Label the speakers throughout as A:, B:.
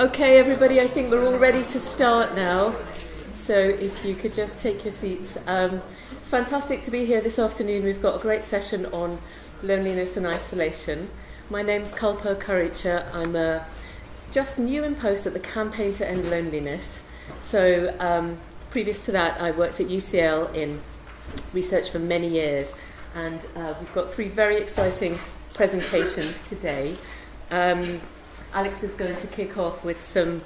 A: Okay, everybody, I think we're all ready to start now. So if you could just take your seats. It's fantastic to be here this afternoon. We've got a great session on loneliness and isolation. My name's Kalpa Karicha. I'm just new in post at the Campaign to End Loneliness. So previous to that, I worked at UCL in research for many years. And we've got three very exciting presentations today. Alex is going to kick off with some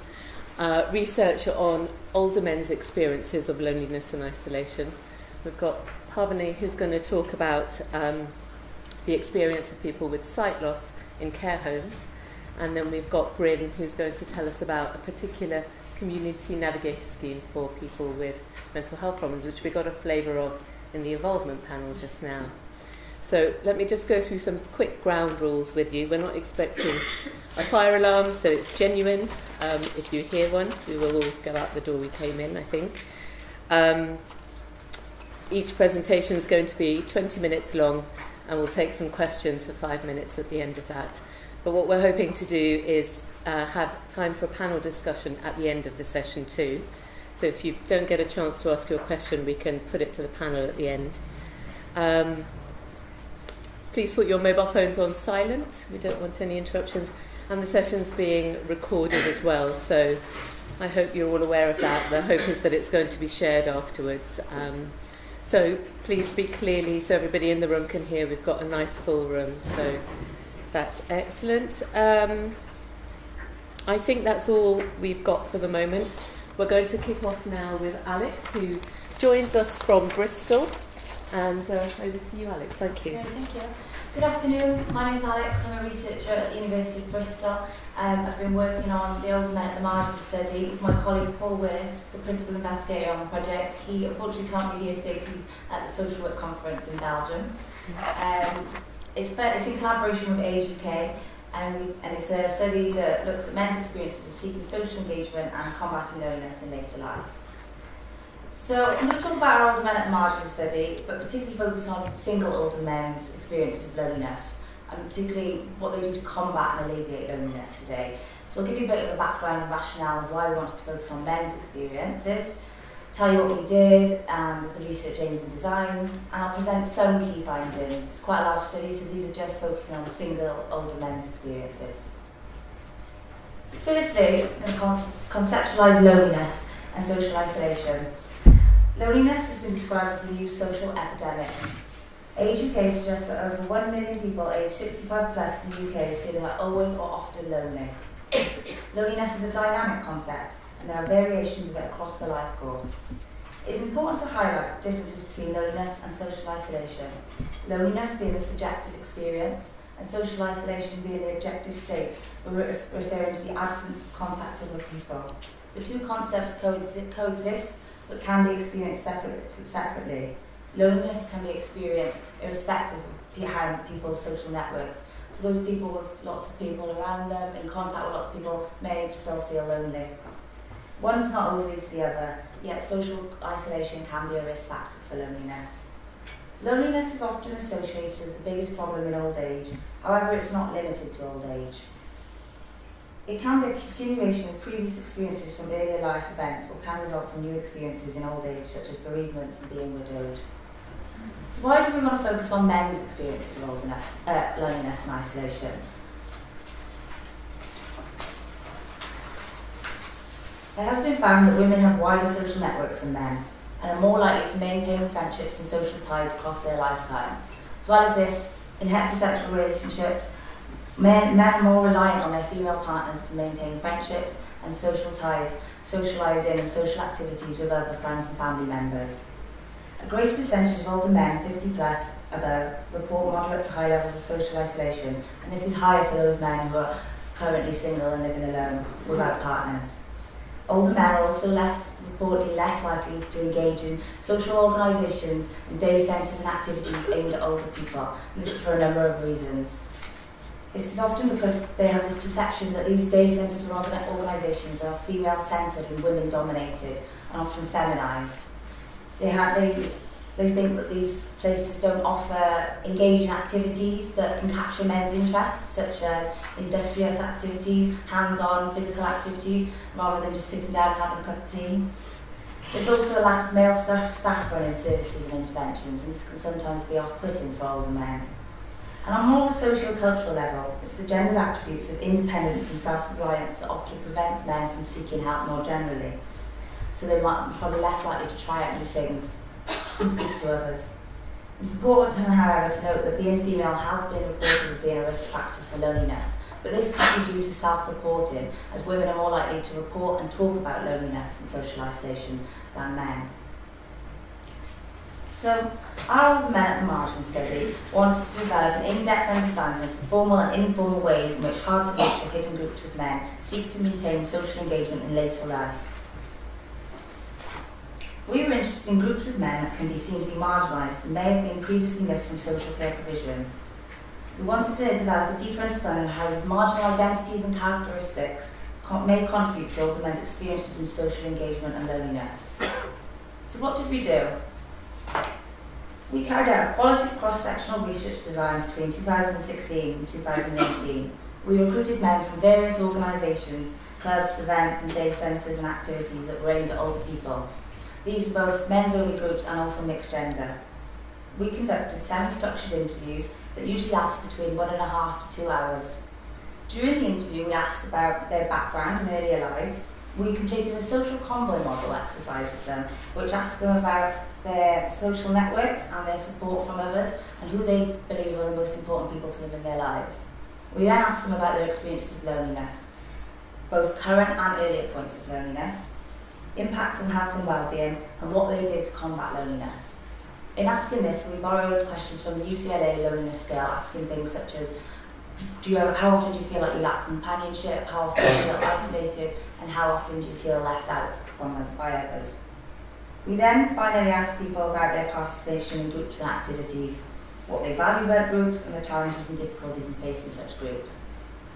A: research on older men's experiences of loneliness and isolation. We've got Pavani, who's going to talk about the experience of people with sight loss in care homes. And then we've got Bryn, who's going to tell us about a particular community navigator scheme for people with mental health problems, which we got a flavour of in the involvement panel just now. So let me just go through some quick ground rules with you. We're not expecting a fire alarm, so it's genuine. If you hear one, we will all go out the door we came in, I think. Each presentation is going to be 20 minutes long, and we'll take some questions for 5 minutes at the end of that. But what we're hoping to do is have time for a panel discussion at the end of the session too. So if you don't get a chance to ask your question, we can put it to the panel at the end. Please put your mobile phones on silent. We don't want any interruptions. And the session's being recorded as well, so I hope you're all aware of that. The hope is that it's going to be shared afterwards. So please speak clearly so everybody in the room can hear. We've got a nice full room, so that's excellent. I think that's all we've got for the moment. We're going to kick off now with Alex, who joins us from Bristol. And over to you, Alex. Thank you.
B: Yeah, thank you. Good afternoon. My name is Alex. I'm a researcher at the University of Bristol. I've been working on the Older Men at the Margin study with my colleague Paul Willis, the principal investigator on the project. He unfortunately can't be here today because he's at the Social Work Conference in Belgium. It's in collaboration with Age UK, and it's a study that looks at men's experiences of seeking social engagement and combating loneliness in later life. So I'm going to talk about our Older Men at the Margin study, but particularly focus on single older men's experiences of loneliness, and particularly what they do to combat and alleviate loneliness today. So I'll give you a bit of a background and rationale of why we wanted to focus on men's experiences, tell you what we did and the research aims and design, and I'll present some key findings. It's quite a large study, so these are just focusing on single older men's experiences. So firstly, I'm going to conceptualise loneliness and social isolation. Loneliness has been described as the new social epidemic. Age UK suggests that over 1 million people aged 65 plus in the UK say they are always or often lonely. Loneliness is a dynamic concept, and there are variations of it across the life course. It is important to highlight differences between loneliness and social isolation. Loneliness being the subjective experience, and social isolation being the objective state, referring to the absence of contact with other people. The two concepts coexist, but can be experienced separately. Loneliness can be experienced irrespective of people's social networks. So those people with lots of people around them, in contact with lots of people, may still feel lonely. One does not always lead to the other, yet social isolation can be a risk factor for loneliness. Loneliness is often associated as the biggest problem in old age. However, it's not limited to old age. It can be a continuation of previous experiences from earlier life events, or can result from new experiences in old age, such as bereavements and being widowed. So why do we want to focus on men's experiences of loneliness and isolation? It has been found that women have wider social networks than men, and are more likely to maintain friendships and social ties across their lifetime. As well as this, in heterosexual relationships, men are more reliant on their female partners to maintain friendships and social ties, socialising and social activities with other friends and family members. A greater percentage of older men, 50 plus above, report moderate to high levels of social isolation, and this is higher for those men who are currently single and living alone without partners. Older men are also reportedly less likely to engage in social organisations and day centres and activities aimed at older people, and this is for a number of reasons. This is often because they have this perception that these day centres or organisations are female-centred and women-dominated and often feminised. They think that these places don't offer engaging activities that can capture men's interests, such as industrious activities, hands-on physical activities, rather than just sitting down and having a cup of tea. There's also a lack of male staff running services and interventions, and this can sometimes be off-putting for older men. And on more of a socio-cultural level, it's the gendered attributes of independence and self-reliance that often prevents men from seeking help more generally. So they might be probably less likely to try out new things and speak to others. It's important, however, to note that being female has been reported as being a risk factor for loneliness, but this could be due to self-reporting, as women are more likely to report and talk about loneliness and social isolation than men. So, our Older Men at the Margin study wanted to develop an in-depth understanding of the formal and informal ways in which hard-to-reach or hidden groups of men seek to maintain social engagement in later life. We were interested in groups of men that can be seen to be marginalised and may have been previously missed from social care provision. We wanted to develop a deeper understanding of how these marginal identities and characteristics may contribute to older men's experiences in social engagement and loneliness. So what did we do? We carried out a qualitative cross-sectional research design between 2016 and 2018. We recruited men from various organisations, clubs, events and day centres and activities that were aimed at older people. These were both men's-only groups and also mixed gender. We conducted semi-structured interviews that usually lasted between 1.5 to 2 hours. During the interview, we asked about their background and earlier lives. We completed a social convoy model exercise with them, which asked them about their social networks and their support from others, and who they believe are the most important people to live in their lives. We then asked them about their experiences of loneliness, both current and earlier points of loneliness, impacts on health and well-being, and what they did to combat loneliness. In asking this, we borrowed questions from the UCLA loneliness scale, asking things such as, how often do you feel like you lack companionship, how often do you feel isolated, and how often do you feel left out by others. We then finally asked people about their participation in groups and activities, what they value about groups, and the challenges and difficulties in facing such groups.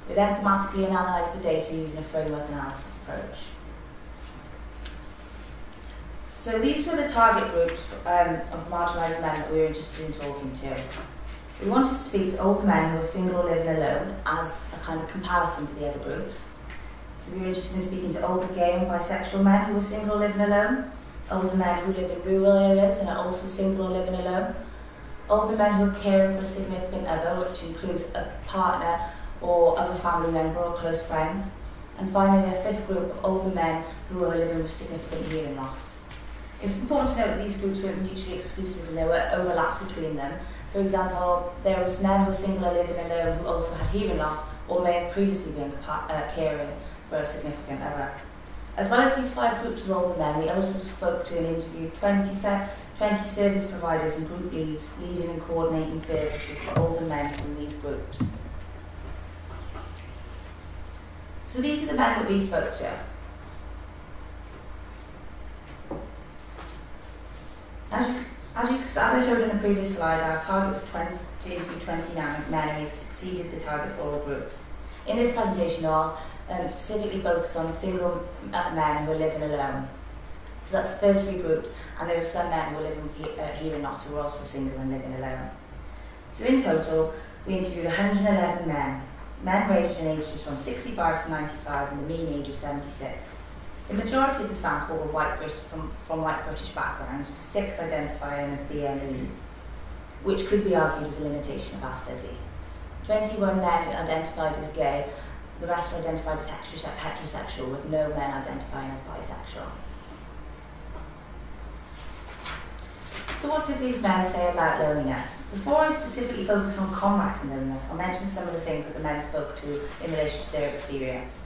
B: We then thematically analysed the data using a framework analysis approach. So these were the target groups of marginalised men that we were interested in talking to. We wanted to speak to older men who were single or living alone as a kind of comparison to the other groups. So we were interested in speaking to older gay and bisexual men who were single or living alone, older men who live in rural areas and are also single or living alone, older men who are caring for a significant other, which includes a partner or other family member or close friend, and finally a fifth group of older men who are living with significant hearing loss. It's important to note that these groups weren't mutually exclusive and there were overlaps between them. For example, there was men who were single or living alone who also had hearing loss or may have previously been caring for a significant other. As well as these 5 groups of older men, we also spoke to and interviewed 20 service providers and group leads leading and coordinating services for older men from these groups. So these are the men that we spoke to. As I showed in the previous slide, our target was to interview 20 men, and we succeeded the target for all groups. In this presentation, I'll specifically focus on single men who are living alone. So that's the first 3 groups, and there are some men who are living with hearing loss who are also single and living alone. So in total, we interviewed 111 men. Men ranged in ages from 65 to 95 and the mean age of 76. The majority of the sample were from white British backgrounds, with 6 identifying as BME, which could be argued as a limitation of our study. 21 men identified as gay, the rest were identified as heterosexual, with no men identifying as bisexual. So what did these men say about loneliness? Before I specifically focus on combating loneliness, I'll mention some of the things that the men spoke to in relation to their experience.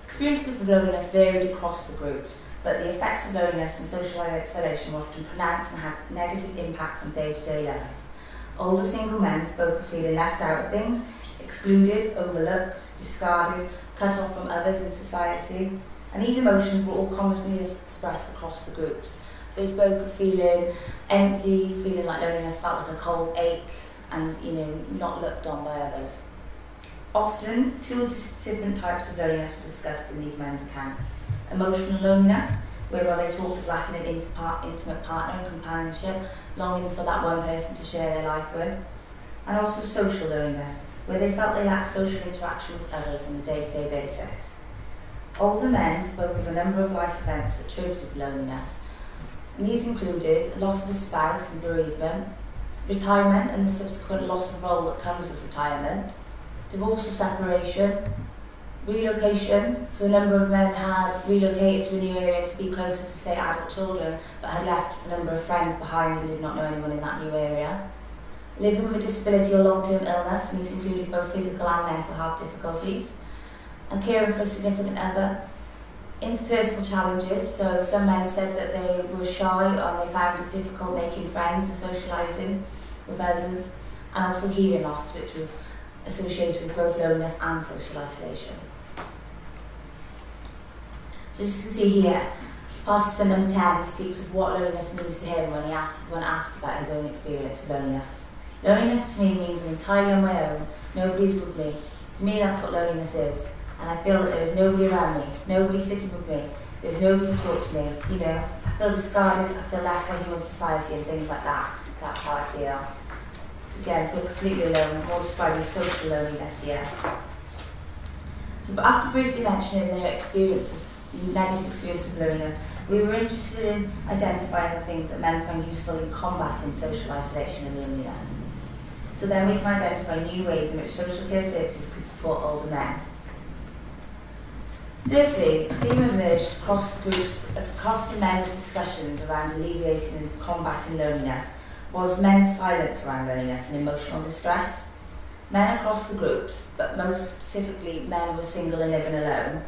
B: Experiences of loneliness varied across the groups, but the effects of loneliness and social isolation were often pronounced and had negative impacts on day-to-day life. Older single men spoke of feeling left out of things, excluded, overlooked, discarded, cut off from others in society, and these emotions were all commonly expressed across the groups. They spoke of feeling empty, feeling like loneliness felt like a cold ache, and not looked on by others. Often, 2 different types of loneliness were discussed in these men's accounts. Emotional loneliness, whereby they talked of lacking an intimate partner and companionship, longing for that one person to share their life with. And also social loneliness, where they felt they lacked social interaction with others on a day-to-day basis. Older men spoke of a number of life events that triggered loneliness, and these included a loss of a spouse and bereavement, retirement and the subsequent loss of role that comes with retirement, divorce or separation, relocation, so a number of men had relocated to a new area to be closer to, say, adult children, but had left a number of friends behind and did not know anyone in that new area. Living with a disability or long-term illness, and this included both physical and mental health difficulties, and caring for a significant other. Interpersonal challenges, so some men said that they were shy and they found it difficult making friends and socialising with others, and also hearing loss, which was associated with both loneliness and social isolation. So as you can see here, participant number 10 speaks of what loneliness means to him when asked about his own experience of loneliness. Loneliness to me means I'm entirely on my own, nobody's with me. To me that's what loneliness is, and I feel that there is nobody around me, nobody sitting with me, there's nobody to talk to me, you know, I feel discarded, I feel left by human society and things like that. That's how I feel. So again, I feel completely alone, more described as social loneliness here. So but after briefly mentioning their negative experience of loneliness, we were interested in identifying the things that men find useful in combating social isolation and loneliness. So then we can identify new ways in which social care services could support older men. Firstly, a theme emerged across the men's discussions around alleviating and combating loneliness was men's silence around loneliness and emotional distress. Men across the groups, but most specifically men who are single and living alone,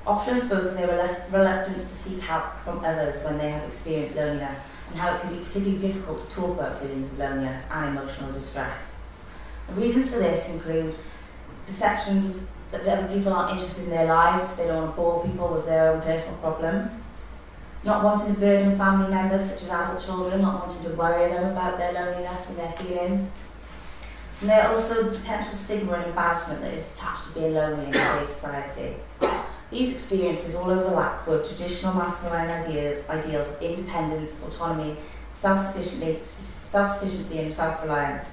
B: often spoke of their reluctance to seek help from others when they have experienced loneliness, and how it can be particularly difficult to talk about feelings of loneliness and emotional distress. The reasons for this include perceptions that other people aren't interested in their lives, they don't want to bore people with their own personal problems, not wanting to burden family members such as adult children, not wanting to worry them about their loneliness and their feelings. And there are also potential stigma and embarrassment that is attached to being lonely in today's society. These experiences all overlap with traditional masculine ideals of independence, autonomy, self-sufficiency and self-reliance.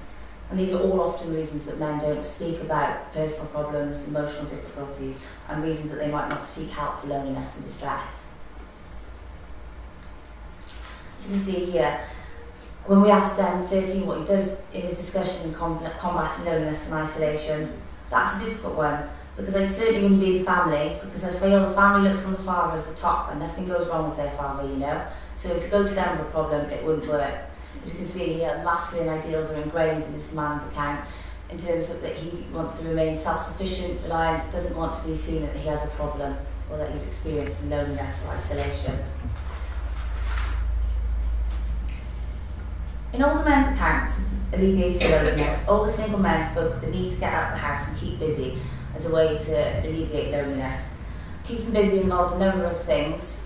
B: And these are all often reasons that men don't speak about personal problems, emotional difficulties, and reasons that they might not seek help for loneliness and distress. As you can see here, when we asked 13 what he does in his discussion in combating loneliness and isolation, that's a difficult one, because I certainly wouldn't be the family, because I feel the family looks on the father as the top and nothing goes wrong with their father, you know. So to go to them with a problem, it wouldn't work. As you can see here, masculine ideals are ingrained in this man's account in terms of that he wants to remain self-sufficient, reliant, doesn't want to be seen that he has a problem or that he's experiencing loneliness or isolation. In older men's accounts of alleviating loneliness, older single men spoke of the need to get out of the house and keep busy as a way to alleviate loneliness. Keeping busy involved a number of things,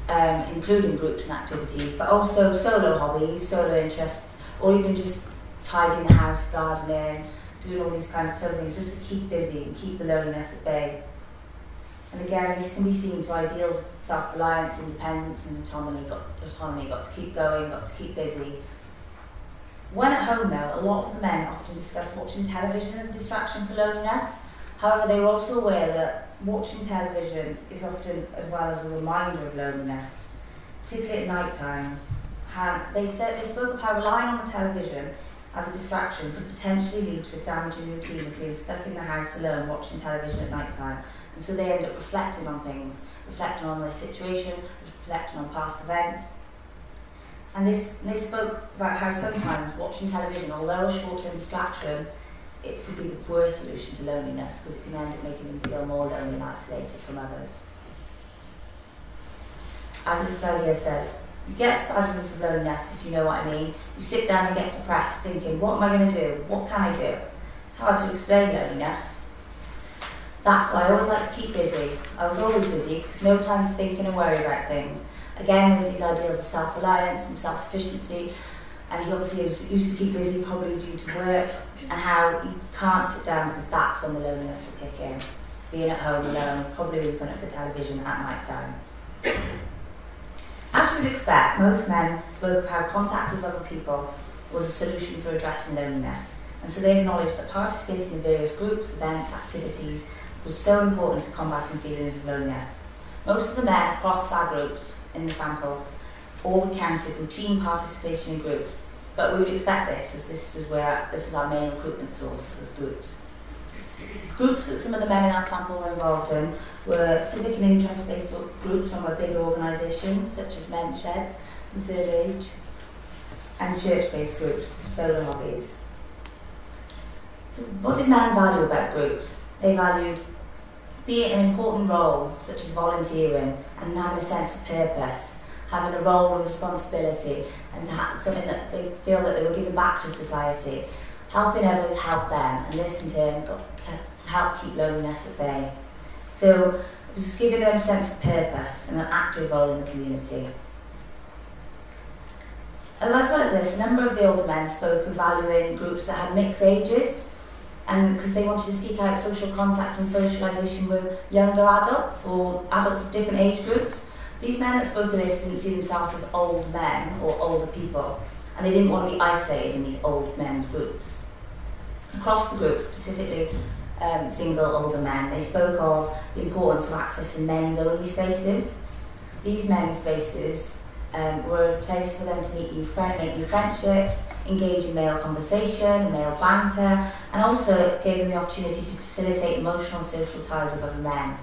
B: including groups and activities, but also solo hobbies, solo interests, or even just tidying the house, gardening, doing all these kind of sort of things just to keep busy and keep the loneliness at bay. And again, this can be seen to ideals of self-reliance, independence and autonomy, got to keep going, got to keep busy. When at home though, a lot of the men often discuss watching television as a distraction for loneliness. However, they were also aware that watching television is often as well as a reminder of loneliness, particularly at night times. They spoke of how relying on the television as a distraction could potentially lead to a damaging routine of being stuck in the house alone watching television at night time. And so they end up reflecting on things, reflecting on their situation, reflecting on past events. And they spoke about how sometimes watching television, although a short-term distraction, it could be the worst solution to loneliness because it can end up making them feel more lonely and isolated from others. As this study here says, you get spasms of loneliness, if you know what I mean. You sit down and get depressed thinking, what am I going to do? What can I do? It's hard to explain loneliness. That's why I always like to keep busy. I was always busy because no time for thinking and worry about things. Again, there's these ideals of self-reliance and self-sufficiency, and he obviously was used to keep busy probably due to work, and how he can't sit down because that's when the loneliness will kick in. Being at home alone, probably in front of the television at night time. As you would expect, most men spoke of how contact with other people was a solution for addressing loneliness. And so they acknowledged that participating in various groups, events, activities was so important to combating feelings of loneliness. Most of the men across our groups in the sample all recounted routine participation in groups, but we would expect this, as this was our main recruitment source as groups. Groups that some of the men in our sample were involved in were civic and interest-based groups run by bigger organisations such as Men's Sheds, The Third Age, and church-based groups, solar hobbies. So what did men value about groups? They valued being an important role, such as volunteering, and having a sense of purpose, having a role and responsibility, and something that they feel that they were giving back to society. Helping others help them, and this in turn helped keep loneliness at bay. So it was giving them a sense of purpose and an active role in the community. As well as this, a number of the older men spoke of valuing groups that had mixed ages, and because they wanted to seek out social contact and socialisation with younger adults or adults of different age groups. These men that spoke of this didn't see themselves as old men or older people, and they didn't want to be isolated in these old men's groups. Across the group, specifically single older men, they spoke of the importance of accessing men's only spaces. These men's spaces were a place for them to make new friendships, engage in male conversation, male banter, and also gave them the opportunity to facilitate emotional social ties with other men.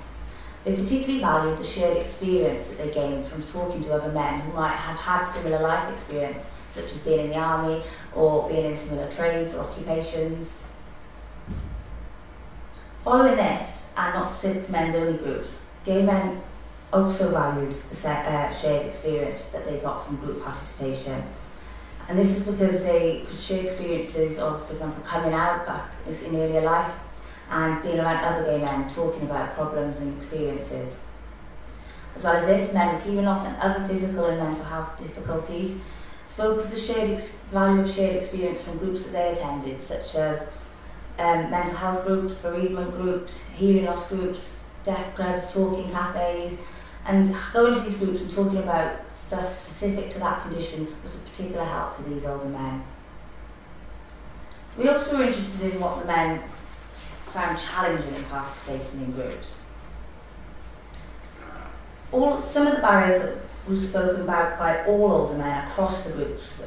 B: They particularly valued the shared experience that they gained from talking to other men who might have had similar life experience, such as being in the army or being in similar trades or occupations. Following this, and not specific to men's only groups, gay men also valued the shared experience that they got from group participation. And this is because they could share experiences of, for example, coming out back in earlier life and being around other gay men, talking about problems and experiences. As well as this, men with hearing loss and other physical and mental health difficulties spoke of the value of shared experience from groups that they attended, such as mental health groups, bereavement groups, hearing loss groups, deaf clubs, talking cafes, and going to these groups and talking about stuff specific to that condition was a particular help to these older men. We also were interested in what the men found challenging in participating in groups. Some of the barriers that were spoken about by all older men across the groups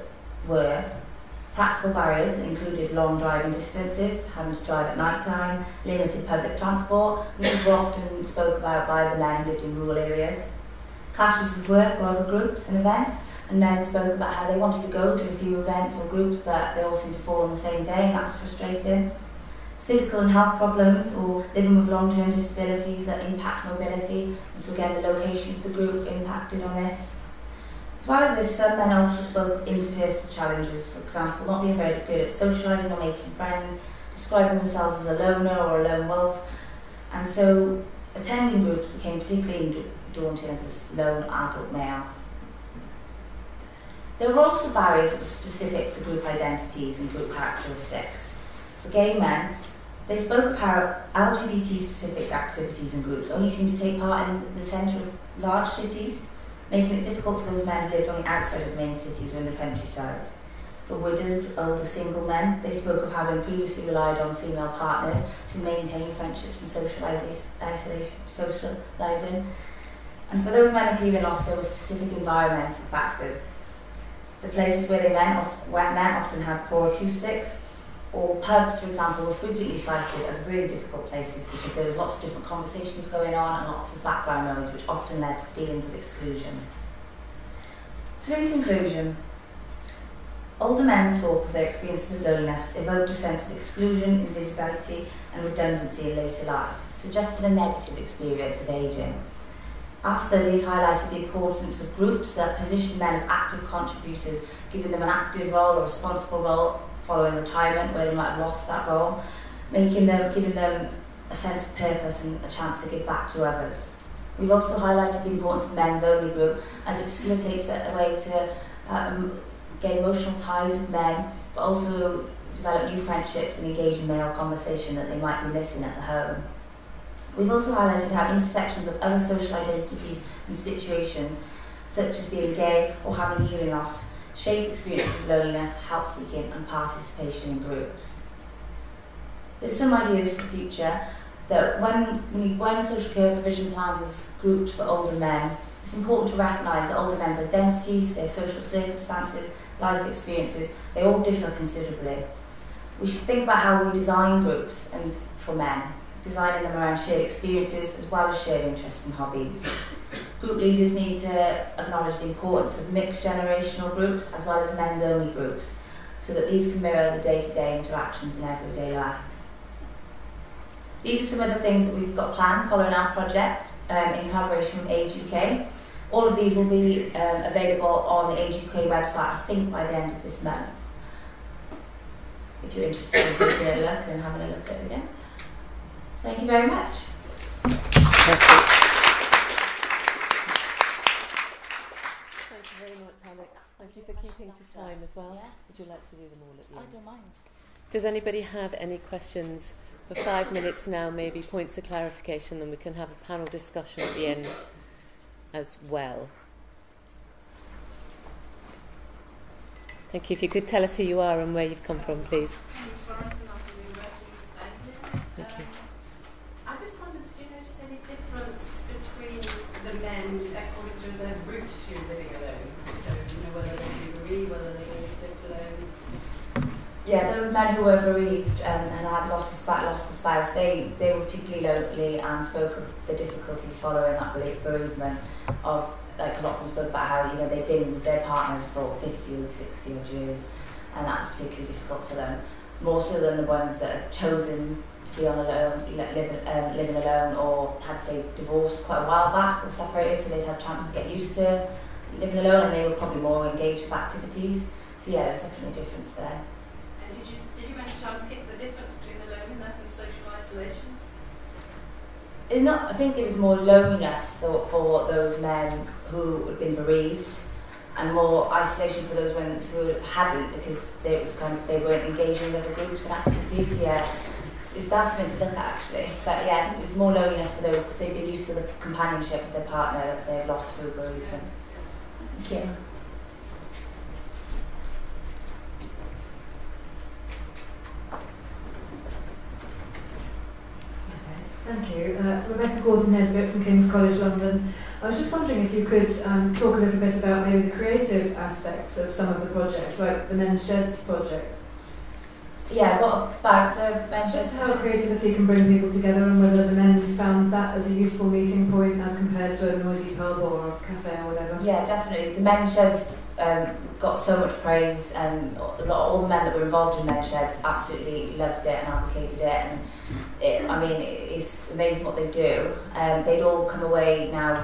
B: were practical barriers that included long driving distances, having to drive at night time, limited public transport, which were often spoke about by the men who lived in rural areas. Clashes with work or other groups and events, and men spoke about how they wanted to go to a few events or groups but they all seemed to fall on the same day, and that was frustrating. Physical and health problems or living with long-term disabilities that impact mobility, and so again the location of the group impacted on this. As well as this, some men also spoke of interpersonal challenges, for example, not being very good at socialising or making friends, describing themselves as a loner or a lone wolf, and so attending groups became particularly daunting as a lone adult male. There were also barriers that were specific to group identities and group characteristics. For gay men, they spoke of how LGBT-specific activities and groups only seem to take part in the centre of large cities, making it difficult for those men who lived on the outside of main cities or in the countryside. For widowed, older single men, they spoke of having previously relied on female partners to maintain friendships and socialising. And for those men of hearing loss, there were specific environmental factors. The places where they went often had poor acoustics, or pubs, for example, were frequently cited as really difficult places because there was lots of different conversations going on and lots of background noise, which often led to feelings of exclusion. So in conclusion, older men's talk of their experiences of loneliness evoked a sense of exclusion, invisibility and redundancy in later life, suggesting a negative experience of ageing. Our studies highlighted the importance of groups that position men as active contributors, giving them an active role or responsible role following retirement where they might have lost that role, giving them a sense of purpose and a chance to give back to others. We've also highlighted the importance of men's only group as it facilitates a way to gain emotional ties with men, but also develop new friendships and engage in male conversation that they might be missing at the home. We've also highlighted how intersections of other social identities and situations, such as being gay or having hearing loss, shape experiences of loneliness, help seeking and participation in groups. There's some ideas for the future that when social care provision plans groups for older men, it's important to recognise that older men's identities, their social circumstances, life experiences, they all differ considerably. We should think about how we design groups and for men, designing them around shared experiences as well as shared interests and hobbies. Group leaders need to acknowledge the importance of mixed generational groups as well as men's only groups, so that these can mirror the day-to-day interactions in everyday life. These are some of the things that we've got planned following our project in collaboration with Age UK. All of these will be available on the Age UK website, I think, by the end of this month. If you're interested in taking a look and having a look at it again. Thank you very much.
A: Thank you very much, Alex. Thank you for keeping to time as well.
B: Yeah.
A: Would you like to do them all at the end?
B: I don't mind.
A: Does anybody have any questions for 5 minutes now, maybe points of clarification, then we can have a panel discussion at the end as well. Thank you. If you could tell us who you are and where you've come from, please. Thank you.
C: I just wondered, did you notice any difference between the men according to their route to living alone? So, whether they bereaved, whether they always lived alone?
B: Yeah, those men who were bereaved and had lost a spouse, they were particularly lonely and spoke of the difficulties following that bereavement. Like a lot of them spoke about how they'd been with their partners for 50 or 60 odd years, and that was particularly difficult for them. More so than the ones that had chosen to be on alone, living alone, or had, say, divorced quite a while back or separated, so they'd had a chance to get used to living alone, and they were probably more engaged with activities. So yeah, there's definitely a difference there.
C: And did you manage to unpick the difference between the loneliness and social isolation?
B: I think there was more loneliness for those men who had been bereaved, and more isolation for those women who hadn't, because they weren't engaging with other groups and activities. Yeah, that's something to look at actually. But yeah, I think there's more loneliness for those because they've been used to the companionship of their partner that they've lost through bereavement. Thank you.
D: Thank you. Rebecca Gordon-Nesbitt from King's College London. I was just wondering if you could talk a little bit about maybe the creative aspects of some of the projects, like the Men's Sheds project.
B: Yeah, what about the Men's Sheds?
D: Just how creativity can bring people together, and whether the men found that as a useful meeting point as compared to a noisy pub or a cafe or whatever.
B: Yeah, definitely. The Men's Sheds got so much praise, and all the men that were involved in Men's Sheds absolutely loved it and advocated it, and it's amazing what they do. They'd all come away now,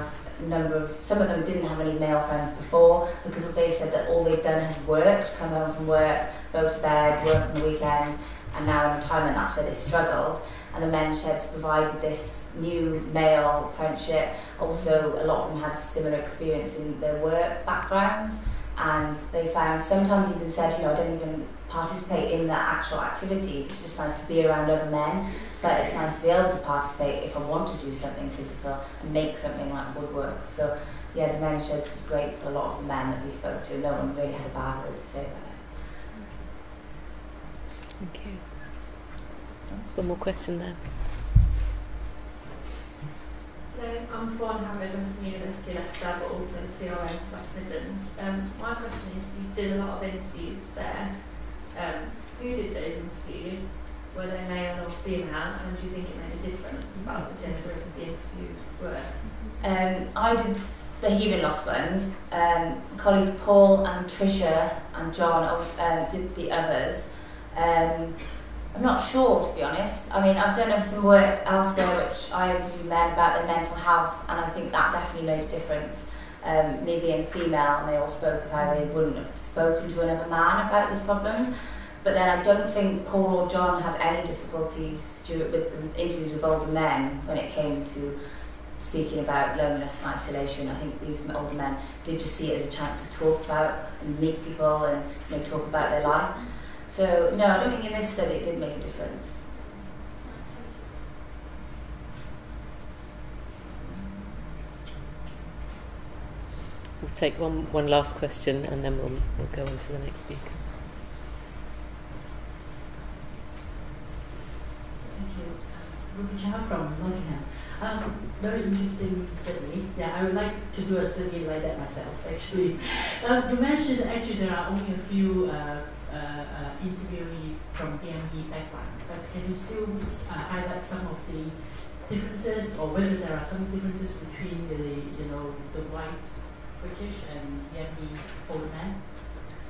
B: some of them didn't have any male friends before, because they said that all they'd done had worked, come home from work, go to bed, work on the weekends, and now in retirement that's where they struggled. And the Men's Sheds provided this new male friendship. Also, a lot of them had similar experience in their work backgrounds, and they found, sometimes even said, I don't even participate in the actual activities, it's just nice to be around other men, but it's nice to be able to participate if I want to do something physical and make something like woodwork. So yeah, the Men's Sheds was great for a lot of the men that we spoke to. No one really had a bad word to say about it.
A: Thank you. There's one more question there.
E: Hello, I'm Fawn Hammond. I'm from University of Leicester, but also CRM West Midlands. My question is, you did a lot of interviews there. Who did those interviews? Were they male or female? And do you think it made a difference about the gender of the interviewed work?
B: I did the hearing loss ones. Colleagues Paul and Tricia and John did the others. I'm not sure, to be honest. I mean, I've done some work elsewhere which I interviewed men about their mental health, and I think that definitely made a difference. Me being female, and they all spoke of how they wouldn't have spoken to another man about these problems. But then I don't think Paul or John had any difficulties with the interviews with older men when it came to speaking about loneliness and isolation. I think these older men did just see it as a chance to talk about and meet people and talk about their life. So no, I don't think in this study it did make a difference.
A: We'll take one last question and then we'll go on to the next speaker.
F: Ruby Chow from Nottingham. Very interesting study. Yeah, I would like to do a study like that myself, actually. You mentioned actually there are only a few interviewee from PME background, but can you still highlight some of the differences, or whether there are some differences between the white British and PME old man?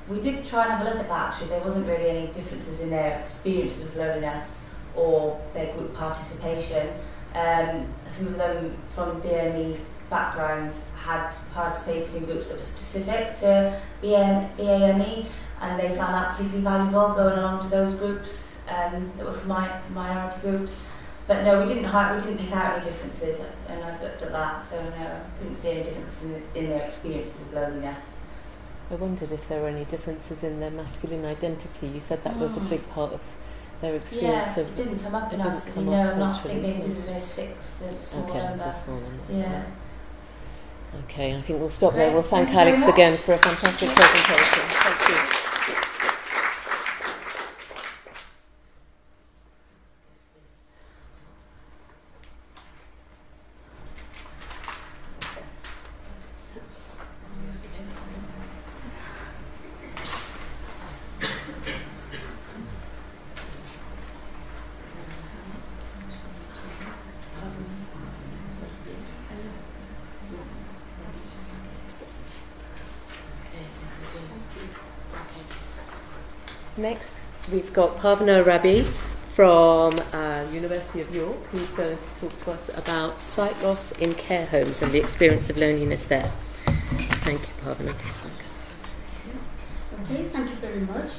B: We did try and have a look at that actually. There wasn't really any differences in their experiences of loneliness or their group participation. Some of them from BME backgrounds had participated in groups that were specific to BAME, and they found that particularly valuable going along to those groups that were for minority groups. But no, we didn't pick out any differences, and I looked at that, so no, I couldn't see any differences in their experiences of loneliness.
A: I wondered if there were any differences in their masculine identity. You said that was a big part of their experience.
B: Yeah, it didn't come up in us. I think maybe this was only 6, the small number.
A: Okay, it's a small number.
B: Yeah.
A: Okay, I think we'll stop there.
B: Great.
A: We'll thank
B: Thank you
A: Alex
B: very
A: again
B: much.
A: for a fantastic presentation. Thank you. Next, we've got Pavna Rabi from University of York, who's going to talk to us about sight loss in care homes and the experience of loneliness there. Thank you, Pavna.
G: Okay, thank you very much.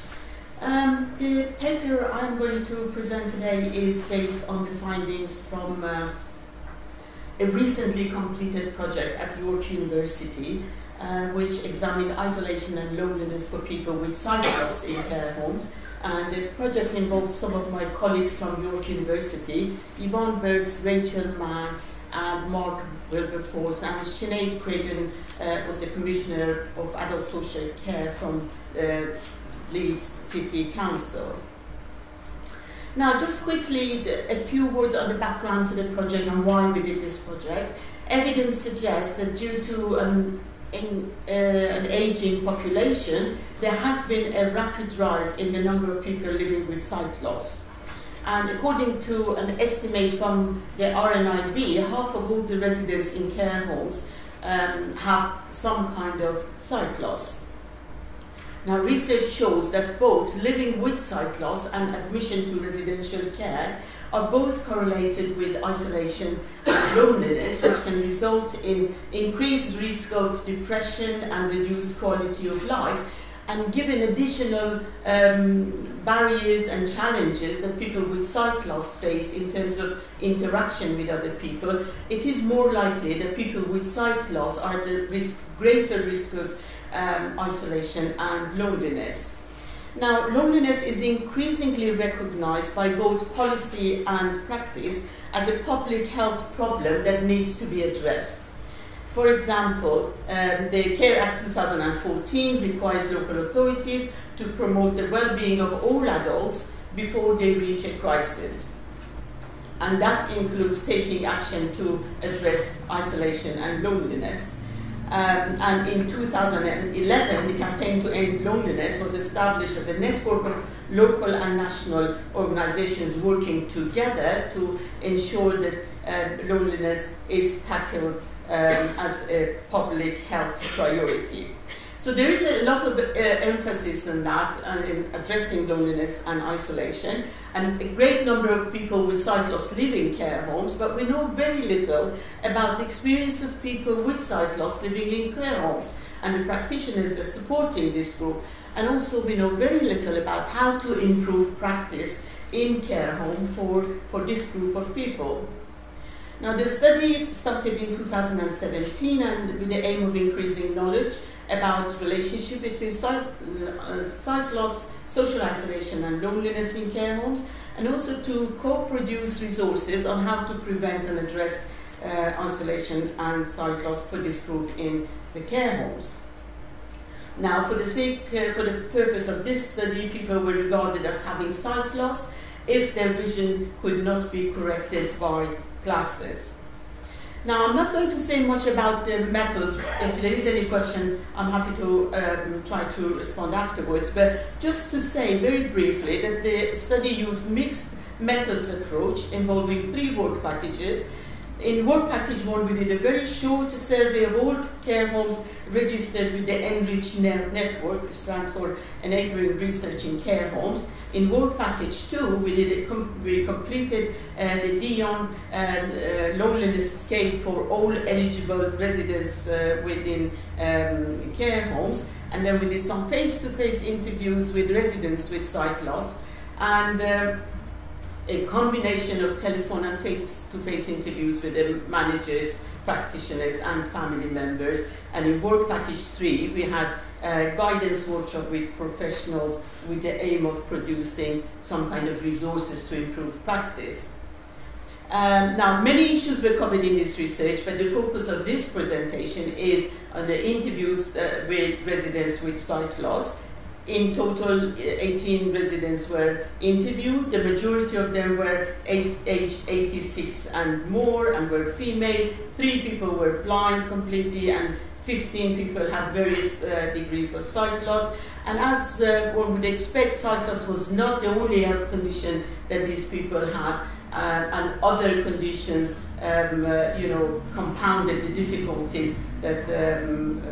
G: The paper I'm going to present today is based on the findings from a recently completed project at York University, which examined isolation and loneliness for people with sight loss in care homes. And the project involves some of my colleagues from York University, Yvonne Bergs, Rachel Mann, and Mark Wilberforce, and Sinead Cragen was the Commissioner of Adult Social Care from Leeds City Council. Now, just quickly, a few words on the background to the project and why we did this project. Evidence suggests that due to an aging population, there has been a rapid rise in the number of people living with sight loss. And according to an estimate from the RNIB, half of all the residents in care homes have some kind of sight loss. Now, research shows that both living with sight loss and admission to residential care are both correlated with isolation and loneliness, which can result in increased risk of depression and reduced quality of life. And given additional barriers and challenges that people with sight loss face in terms of interaction with other people, it is more likely that people with sight loss are at the greater risk of isolation and loneliness. Now, loneliness is increasingly recognized by both policy and practice as a public health problem that needs to be addressed. For example, the CARE Act 2014 requires local authorities to promote the well-being of all adults before they reach a crisis. And that includes taking action to address isolation and loneliness. And in 2011, the Campaign to End Loneliness was established as a network of local and national organizations working together to ensure that loneliness is tackled as a public health priority. So there is a lot of emphasis on that, in addressing loneliness and isolation, and a great number of people with sight loss live in care homes, but we know very little about the experience of people with sight loss living in care homes and the practitioners that are supporting this group. And also we know very little about how to improve practice in care home for this group of people. Now, the study started in 2017 and with the aim of increasing knowledge about relationship between sight loss, social isolation and loneliness in care homes, and also to co-produce resources on how to prevent and address isolation and sight loss for this group in the care homes. Now, for the purpose of this study, people were regarded as having sight loss if their vision could not be corrected by glasses. Now, I'm not going to say much about the methods. If there is any question, I'm happy to try to respond afterwards. But just to say very briefly that the study used mixed methods approach involving 3 work packages. In work package 1, we did a very short survey of all care homes registered with the Enrich network, which stands for Enabling Research in Care Homes. In work package 2, we completed the Dion loneliness scale for all eligible residents within care homes, and then we did some face-to-face interviews with residents with sight loss, and a combination of telephone and face-to-face interviews with the managers, practitioners and family members. And in work package 3, we had a guidance workshop with professionals with the aim of producing some kind of resources to improve practice. Now, many issues were covered in this research, but the focus of this presentation is on the interviews with residents with sight loss. In total, 18 residents were interviewed. The majority of them were aged 86 and more and were female. 3 people were blind completely, and 15 people had various degrees of sight loss. And as one would expect, sight loss was not the only health condition that these people had, and other conditions compounded the difficulties that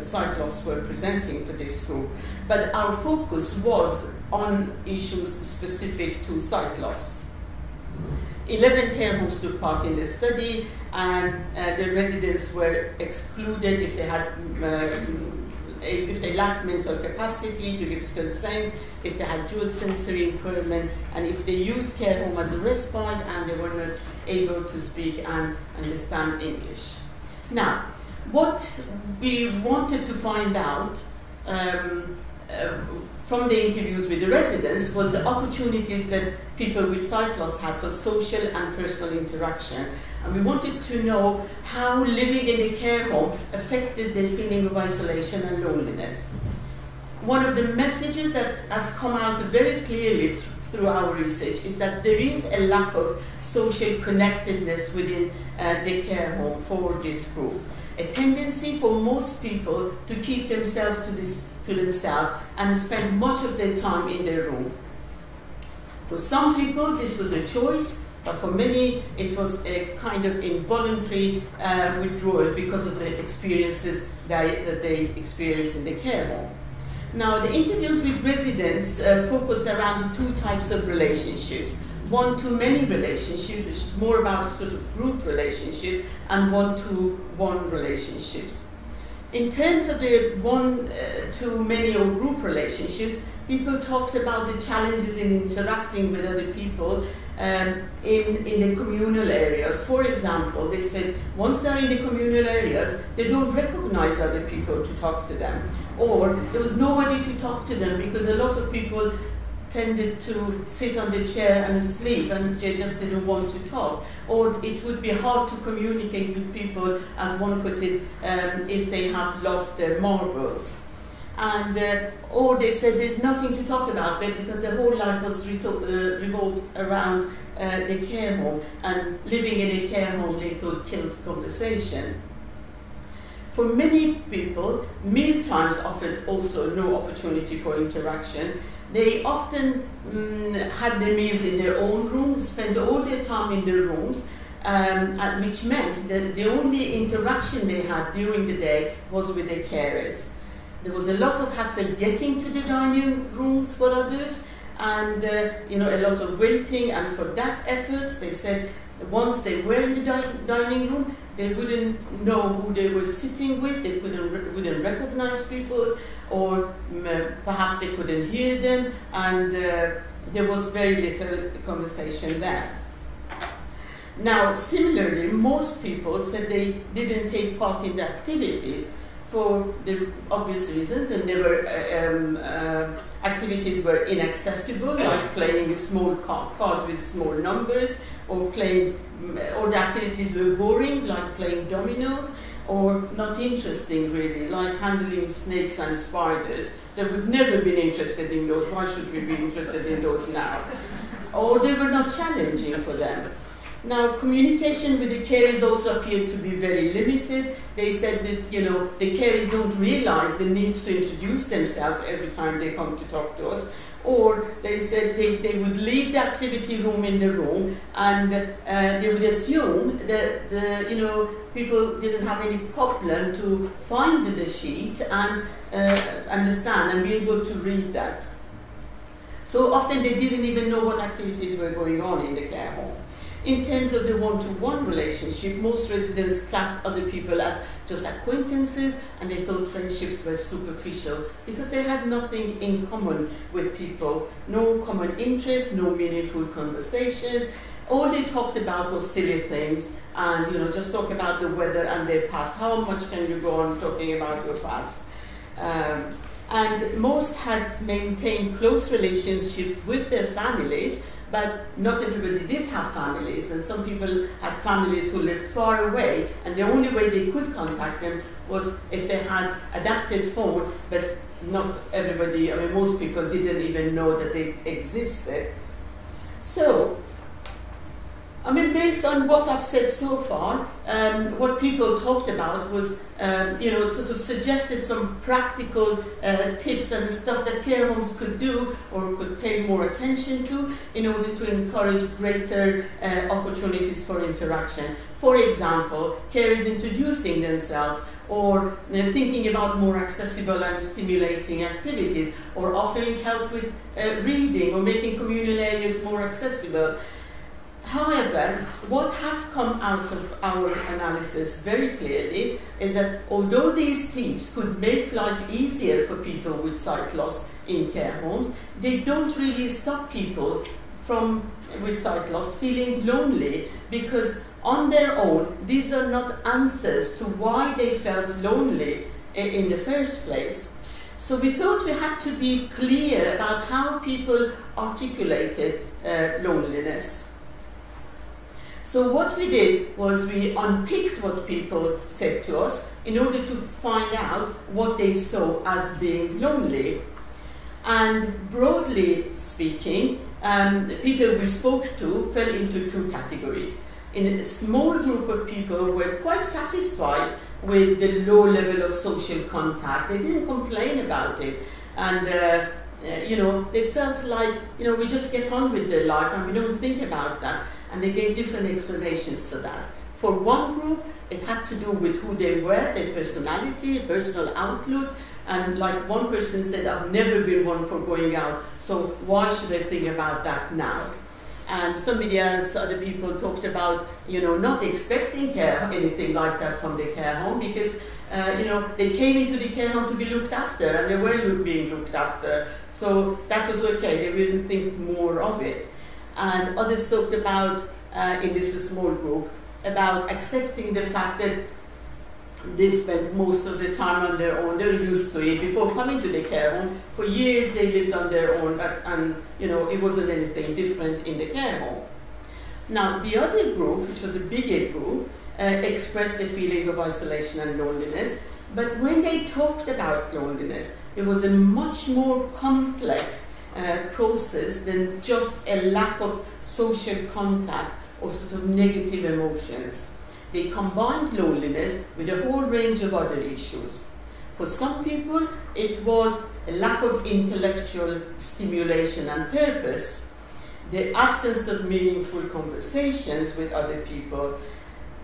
G: sight loss were presenting for this group. But our focus was on issues specific to sight loss. 11 care homes took part in the study, and the residents were excluded if they had if they lacked mental capacity to give consent, if they had dual sensory impairment, and if they used care home as a respite and they were not able to speak and understand English. Now, what we wanted to find out from the interviews with the residents was the opportunities that people with sight loss had for social and personal interaction. And we wanted to know how living in a care home affected their feeling of isolation and loneliness. One of the messages that has come out very clearly through our research is that there is a lack of social connectedness within the care home for this group. A tendency for most people to keep themselves to themselves and spend much of their time in their room. For some people, this was a choice, but for many, it was a kind of involuntary withdrawal because of the experiences that they experienced in the care home. Now, the interviews with residents focused around 2 types of relationships. One-to-many relationship, which is more about sort of group relationship, and one-to-one relationships. In terms of the one-to-many or group relationships, people talked about the challenges in interacting with other people in the communal areas. For example, they said once they're in the communal areas, they don't recognize other people to talk to them. Or there was nobody to talk to them because a lot of people tended to sit on the chair and sleep, and they just didn't want to talk. Or it would be hard to communicate with people, as one put it, if they have lost their marbles. And or they said there's nothing to talk about, but because their whole life was revolved around the care home, and living in a care home they thought killed conversation. For many people, meal times offered also no opportunity for interaction. They often had their meals in their own rooms, spent all their time in their rooms, which meant that the only interaction they had during the day was with their carers. There was a lot of hassle getting to the dining rooms for others, and a lot of waiting. And for that effort, they said once they were in the dining room, they wouldn't know who they were sitting with. They wouldn't recognize people, or perhaps they couldn't hear them, and there was very little conversation there. Now, similarly, most people said they didn't take part in the activities for the obvious reasons, and there were activities were inaccessible, like playing small cards with small numbers, or the activities were boring, like playing dominoes, or not interesting really, like handling snakes and spiders. So we've never been interested in those. Why should we be interested in those now? or they were not challenging for them. Now, communication with the carers also appeared to be very limited. They said that, you know, the carers don't realize the need to introduce themselves every time they come to talk to us. Or they said they would leave the activity room in the room, and they would assume that people didn't have any problem to find the sheet and understand and be able to read that. So often they didn't even know what activities were going on in the care home. In terms of the one-to-one relationship, most residents classed other people as just acquaintances, and they thought friendships were superficial because they had nothing in common with people, no common interests, no meaningful conversations. All they talked about was silly things, and just talk about the weather and their past. How much can you go on talking about your past? And most had maintained close relationships with their families, but not everybody did have families, and some people had families who lived far away, and the only way they could contact them was if they had adapted phone, but not everybody, most people didn't even know that they existed. So, based on what I've said so far, what people talked about was, sort of suggested some practical tips and stuff that care homes could do or could pay more attention to in order to encourage greater opportunities for interaction. For example, carers introducing themselves, or thinking about more accessible and stimulating activities, or offering help with reading, or making communal areas more accessible. However, what has come out of our analysis very clearly is that although these tips could make life easier for people with sight loss in care homes, they don't really stop people with sight loss feeling lonely, because on their own, these are not answers to why they felt lonely in the first place. So we thought we had to be clear about how people articulated loneliness. So what we did was we unpicked what people said to us in order to find out what they saw as being lonely. And broadly speaking, the people we spoke to fell into two categories. In a small group of people were quite satisfied with the low level of social contact. They didn't complain about it. And they felt like, we just get on with their life and we don't think about that. And they gave different explanations for that. For one group, it had to do with who they were, their personality, personal outlook. And like one person said, I've never been one for going out, so why should I think about that now? And somebody else, other people talked about, not expecting anything like that from the care home, because they came into the care home to be looked after, and they were being looked after. So that was okay, they didn't think more of it. And others talked about, in this small group, about accepting the fact that they spent most of the time on their own. They're used to it. Before coming to the care home, for years they lived on their own, and it wasn't anything different in the care home. Now, the other group, which was a bigger group, expressed a feeling of isolation and loneliness. But when they talked about loneliness, it was a much more complex process than just a lack of social contact or sort of negative emotions. They combined loneliness with a whole range of other issues. For some people, it was a lack of intellectual stimulation and purpose, the absence of meaningful conversations with other people.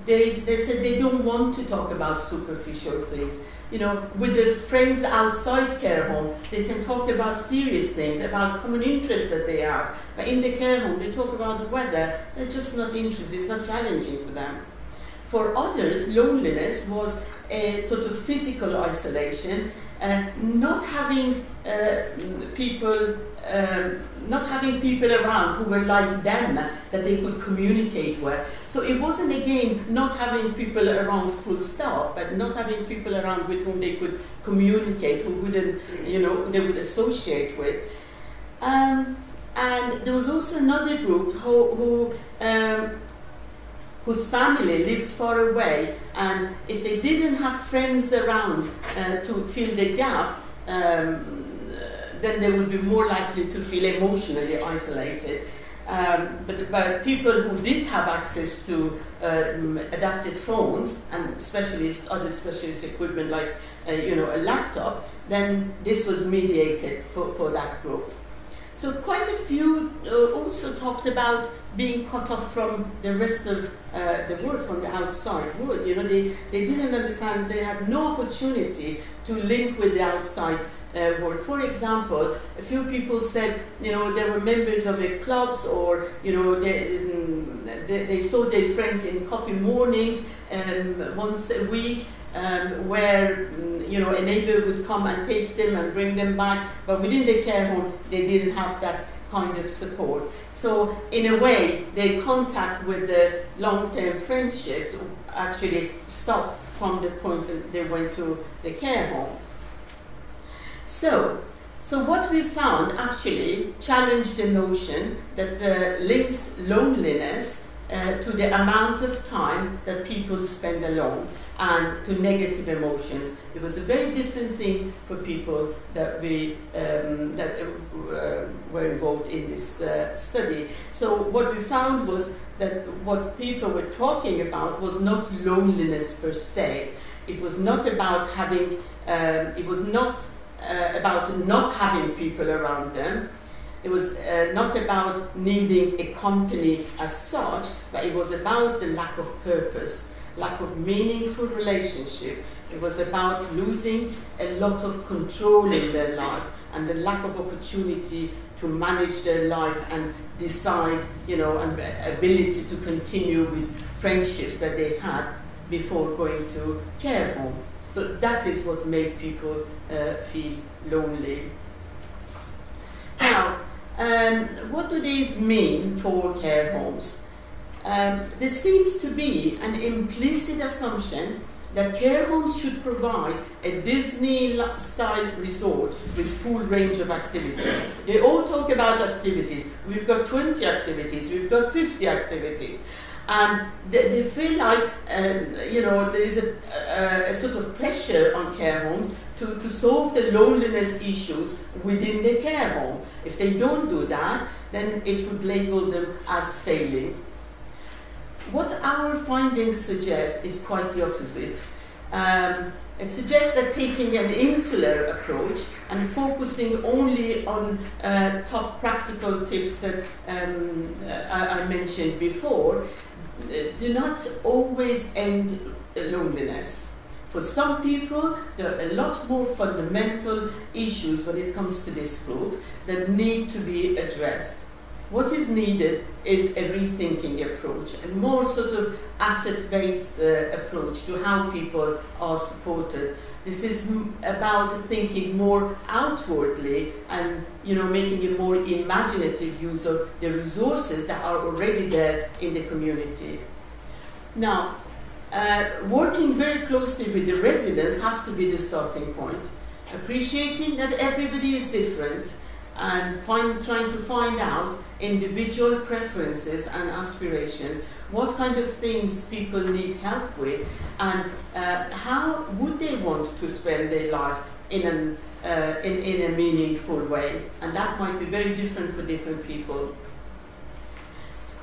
G: They said they don't want to talk about superficial things. With their friends outside care home, they can talk about serious things, about common interests that they have. But in the care home, they talk about the weather. They're just not interested. It's not challenging for them. For others, loneliness was a sort of physical isolation, not having people around who were like them that they could communicate with. So it wasn't, again, not having people around full stop, but not having people around with whom they could communicate, who wouldn't, they would associate with. And there was also another group whose family lived far away, and if they didn't have friends around to fill the gap, then they would be more likely to feel emotionally isolated. But people who did have access to adapted phones and other specialist equipment like a laptop, then this was mediated for that group. So quite a few also talked about being cut off from the rest of the world, from the outside world. They didn't understand, they had no opportunity to link with the outside world. For example, a few people said, they were members of the clubs, or they saw their friends in coffee mornings once a week, where a neighbor would come and take them and bring them back, but within the care home they didn't have that kind of support. So in a way, their contact with the long-term friendships actually stopped from the point that they went to the care home. So what we found actually challenged the notion that links loneliness to the amount of time that people spend alone and to negative emotions. It was a very different thing for people that were involved in this study. So what we found was that what people were talking about was not loneliness per se. It was not about having. It was not about not having people around them. It was not about needing a company as such, but it was about the lack of purpose, lack of meaningful relationship. It was about losing a lot of control in their life and the lack of opportunity to manage their life and decide, and ability to continue with friendships that they had before going to care home. So that is what made people feel lonely. Now, what do these mean for care homes? There seems to be an implicit assumption that care homes should provide a Disney-style resort with full range of activities. They all talk about activities. We've got 20 activities, we've got 50 activities. And they feel like, there is a sort of pressure on care homes to solve the loneliness issues within the care home. If they don't do that, then it would label them as failing. What our findings suggest is quite the opposite. It suggests that taking an insular approach and focusing only on top practical tips that I mentioned before do not always end loneliness. For some people, there are a lot more fundamental issues when it comes to this group that need to be addressed. What is needed is a rethinking approach, a more sort of asset-based approach to how people are supported. This is about thinking more outwardly and making a more imaginative use of the resources that are already there in the community. Now, working very closely with the residents has to be the starting point. Appreciating that everybody is different and trying to find out individual preferences and aspirations, what kind of things people need help with, and how would they want to spend their life in a meaningful way. And that might be very different for different people.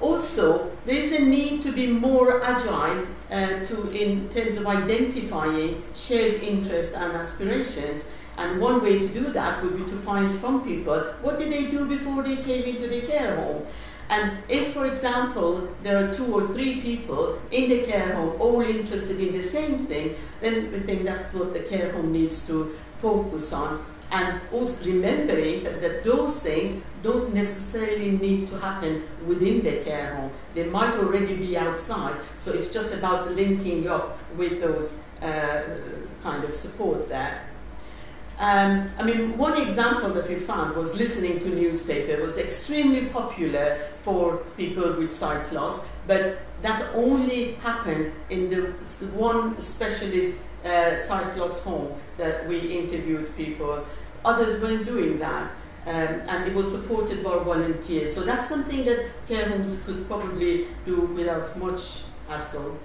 G: Also, there is a need to be more agile in terms of identifying shared interests and aspirations. And one way to do that would be to find from people, what did they do before they came into the care home? And if, for example, there are 2 or 3 people in the care home all interested in the same thing, then we think that's what the care home needs to focus on. And also remembering that those things don't necessarily need to happen within the care home. They might already be outside, so it's just about linking up with those kind of support there. One example that we found was listening to newspaper. It was extremely popular for people with sight loss, but that only happened in the one specialist sight loss home that we interviewed people. Others weren't doing that, and it was supported by volunteers. So that's something that care homes could probably do without much hassle.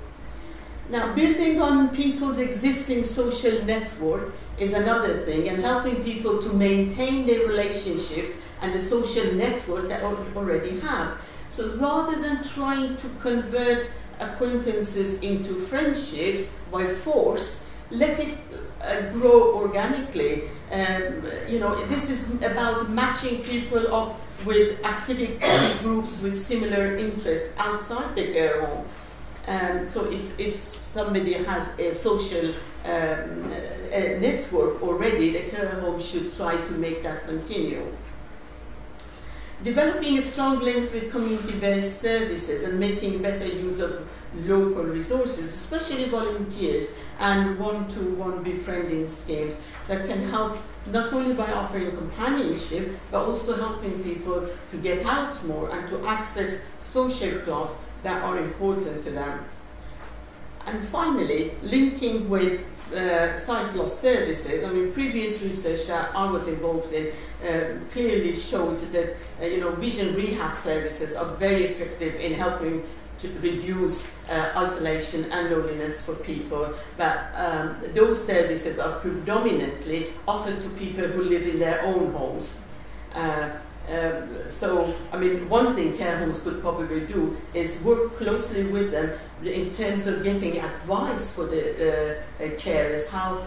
G: Now, building on people's existing social network is another thing, and helping people to maintain their relationships and the social network that already have. So rather than trying to convert acquaintances into friendships by force, let it grow organically. This is about matching people up with activity groups with similar interests outside the care home. So if somebody has a social network already, the care home should try to make that continue. Developing strong links with community-based services and making better use of local resources, especially volunteers and one-to-one befriending schemes that can help not only by offering companionship, but also helping people to get out more and to access social clubs that are important to them. And finally, linking with sight loss services. I mean, previous research that I was involved in clearly showed that vision rehab services are very effective in helping to reduce isolation and loneliness for people. But those services are predominantly offered to people who live in their own homes. One thing care homes could probably do is work closely with them in terms of getting advice for the carers, how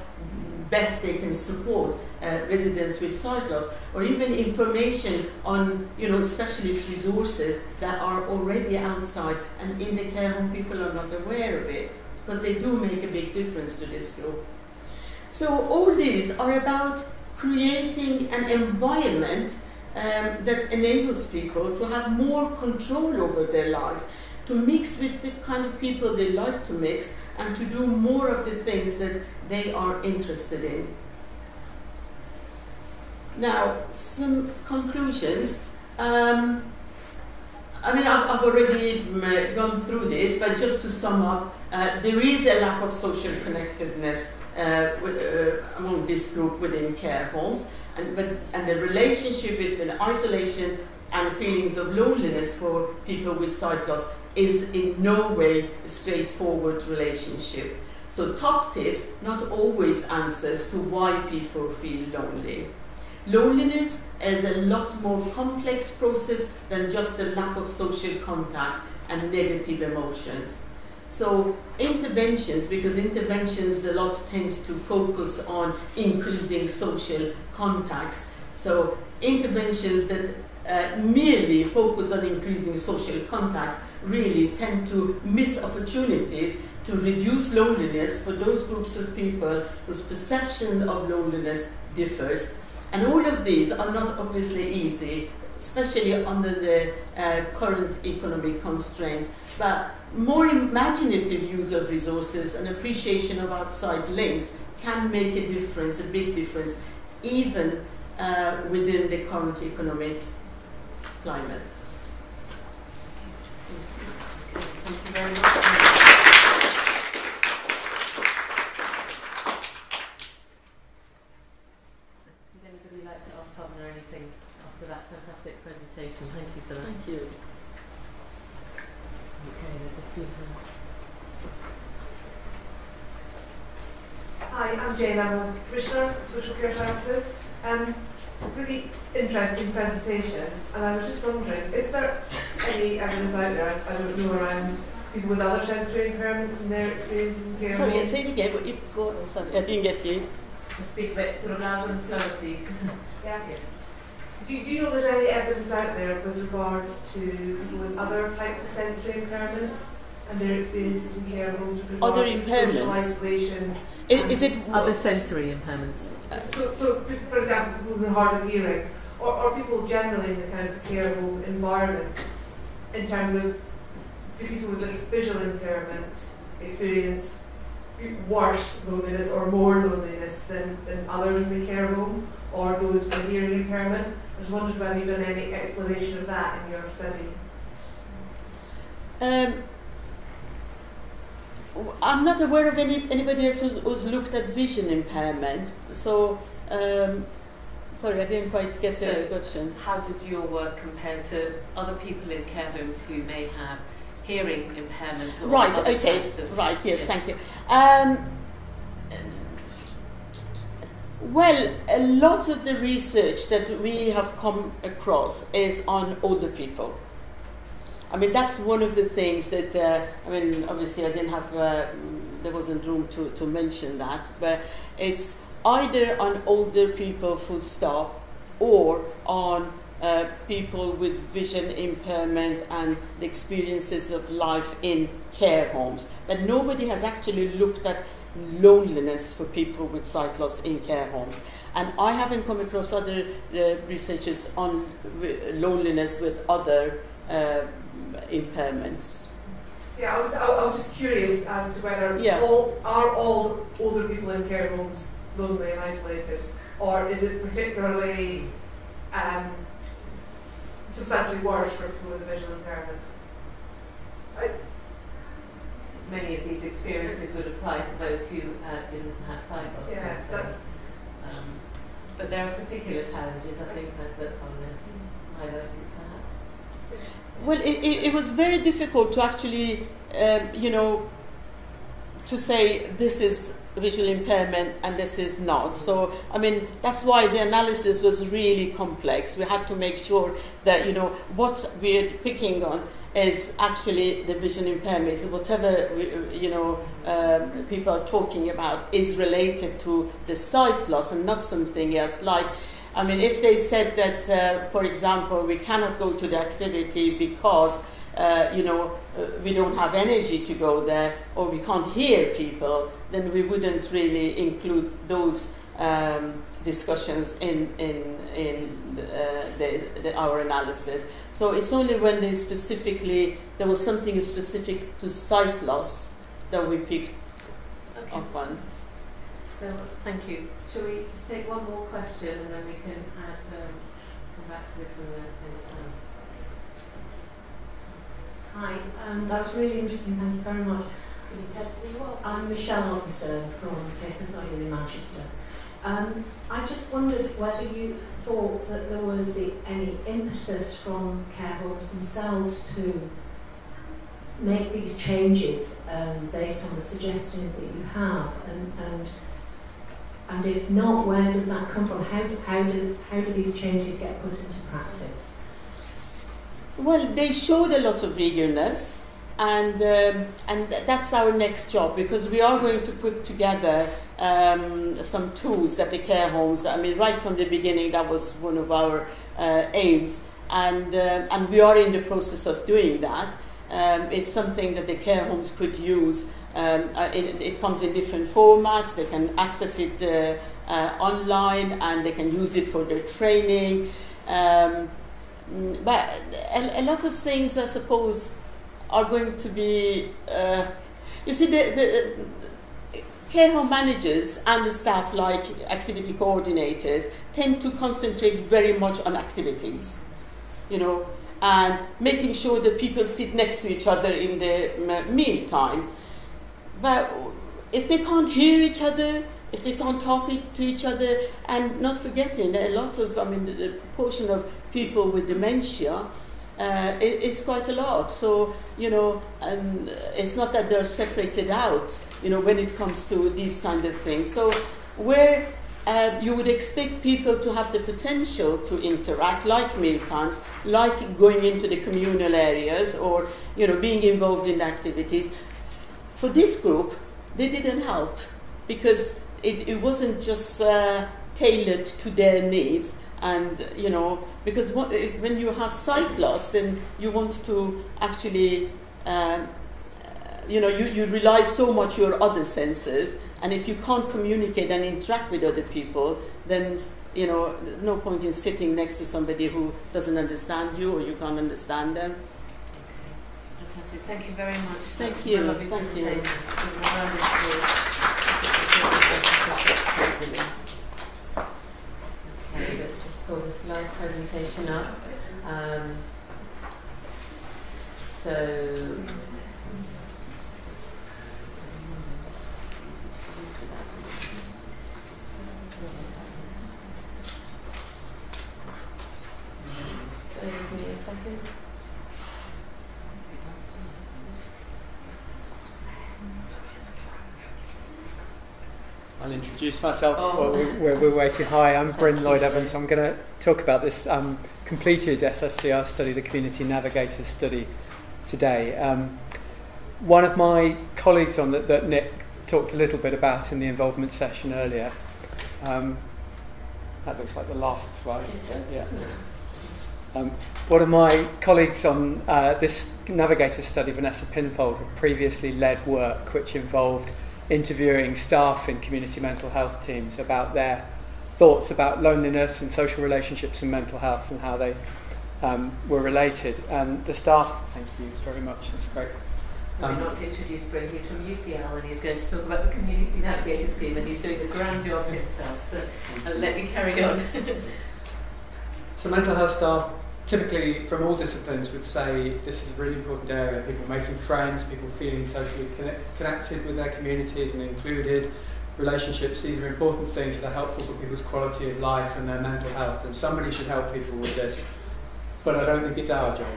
G: best they can support residents with sight loss, or even information on specialist resources that are already outside and in the care home people are not aware of it, because they do make a big difference to this group. So all these are about creating an environment that enables people to have more control over their life, to mix with the kind of people they like to mix, and to do more of the things that they are interested in. Now, some conclusions. I've already gone through this, but just to sum up, there is a lack of social connectedness among this group within care homes, and the relationship between isolation and feelings of loneliness for people with sight loss is in no way a straightforward relationship. So top tips, not always answers to why people feel lonely. Loneliness is a lot more complex process than just the lack of social contact and negative emotions. So interventions, because interventions a lot tend to focus on increasing social contacts. So interventions that merely focus on increasing social contacts really tend to miss opportunities to reduce loneliness for those groups of people whose perception of loneliness differs. And all of these are not obviously easy, especially under the current economic constraints. But more imaginative use of resources and appreciation of outside links can make a difference, a big difference, even within the current economic climate. Thank you very much.
A: Would anybody like to ask Carmen or anything after that fantastic presentation? Thank you for that.
G: Thank you.
A: Okay, there's a few hands.
H: Hi, I'm Jane. I'm a Commissioner of Social Care Services. Really interesting presentation, and I was just wondering, is there any evidence out there, I don't know, around people with other sensory impairments and their experiences in care homes?
G: Sorry, say it again, but sorry, I didn't get you.
E: Just speak a bit sort of louder and slower, please.
H: Yeah. Do you know there's any evidence out there with regards to people with other types of sensory impairments and their experiences in care homes with regards
G: Other
H: to
G: impairments?
H: social isolation?
G: Is it
A: Other sensory impairments?
H: So, for example, people with hard of hearing, or people generally in the kind of care home environment, in terms of, do people with a visual impairment experience worse loneliness or more loneliness than others in the care home, or those with a hearing impairment? I just wondered whether you've done any exploration of that in your study.
G: I'm not aware of anybody else who's looked at vision impairment. So, sorry, I didn't quite get the question.
A: How does your work compare to other people in care homes who may have hearing impairment? Or
G: Right,
A: other
G: okay,
A: types of,
G: right, yes,
A: yeah.
G: thank you. Well, a lot of the research that we have come across is on older people. I mean, that's one of the things that, I mean, obviously I didn't have, there wasn't room to mention that, but it's either on older people full stop or on people with vision impairment and the experiences of life in care homes. But nobody has actually looked at loneliness for people with sight loss in care homes. And I haven't come across other researchers on loneliness with other impairments.
H: Yeah, I was just curious as to whether all older people in care homes lonely and isolated, or is it particularly substantially worse for people with a visual impairment?
A: Many of these experiences would apply to those who didn't have sight loss.
H: Yeah, that's.
A: But there are particular challenges, I think, that Paul has highlighted, perhaps.
G: Well, it was very difficult to actually, to say this is visual impairment and this is not. So, I mean, that's why the analysis was really complex. We had to make sure that, what we're picking on is actually the vision impairments. Whatever, people are talking about is related to the sight loss and not something else. Like, I mean, if they said that, for example, we cannot go to the activity because, we don't have energy to go there, or we can't hear people, then we wouldn't really include those discussions in our analysis. So it's only when there was something specific to sight loss that we picked up on.
A: Well, thank you. Shall we just take one more question and then we can come back to this in the panel?
I: Hi, that was really interesting, thank you very much.
A: Can you tell us who you are?
I: I'm Michelle Armstrong from SSCR in Manchester. I just wondered whether you thought that there was any impetus from care homes themselves to make these changes based on the suggestions that you have, and if not, where does that come from? How do these changes get put into practice?
G: Well, they showed a lot of eagerness, and that's our next job, because we are going to put together some tools that the care homes, I mean, right from the beginning, that was one of our aims, and we are in the process of doing that. It's something that the care homes could use. It comes in different formats. They can access it online, and they can use it for their training. But a lot of things, I suppose, are going to be... you see, the care home managers and the staff, like activity coordinators, tend to concentrate very much on activities, and making sure that people sit next to each other in the meal time. But if they can't hear each other, if they can't talk to each other, and not forgetting that a lot of, the proportion of people with dementia is quite a lot. So, and it's not that they're separated out, when it comes to these kind of things. So where you would expect people to have the potential to interact, like mealtimes, like going into the communal areas, or, being involved in activities, for this group, they didn't help, because it wasn't just tailored to their needs. And, because when you have sight loss, then you want to actually, you rely so much on your other senses. And if you can't communicate and interact with other people, then, there's no point in sitting next to somebody who doesn't understand you, or you can't understand them.
A: Fantastic. Thank you very much.
G: Thank you.
A: Thank you. Okay, let's just pull this last presentation up. Give me a second.
J: I'll introduce myself while we're waiting. Hi, I'm Bryn Lloyd-Evans. I'm going to talk about this completed SSCR study, the Community Navigators study, today. One of my colleagues on that Nick talked a little bit about in the involvement session earlier. That looks like the last slide. Yeah. One of my colleagues on this Navigator study, Vanessa Pinfold, had previously led work which involved interviewing staff in community mental health teams about their thoughts about loneliness and social relationships and mental health and how they were related. And the staff, thank you very much, that's great.
A: Sorry not to introduce Bryn, he's from UCL and he's going to talk about the Community Navigator scheme and he's doing a grand job himself, so I'll let me carry on.
J: So mental health staff, typically from all disciplines, would say this is a really important area. People making friends, people feeling socially connected with their communities and included. Relationships, these are important things that are helpful for people's quality of life and their mental health, and somebody should help people with this. But I don't think it's our job,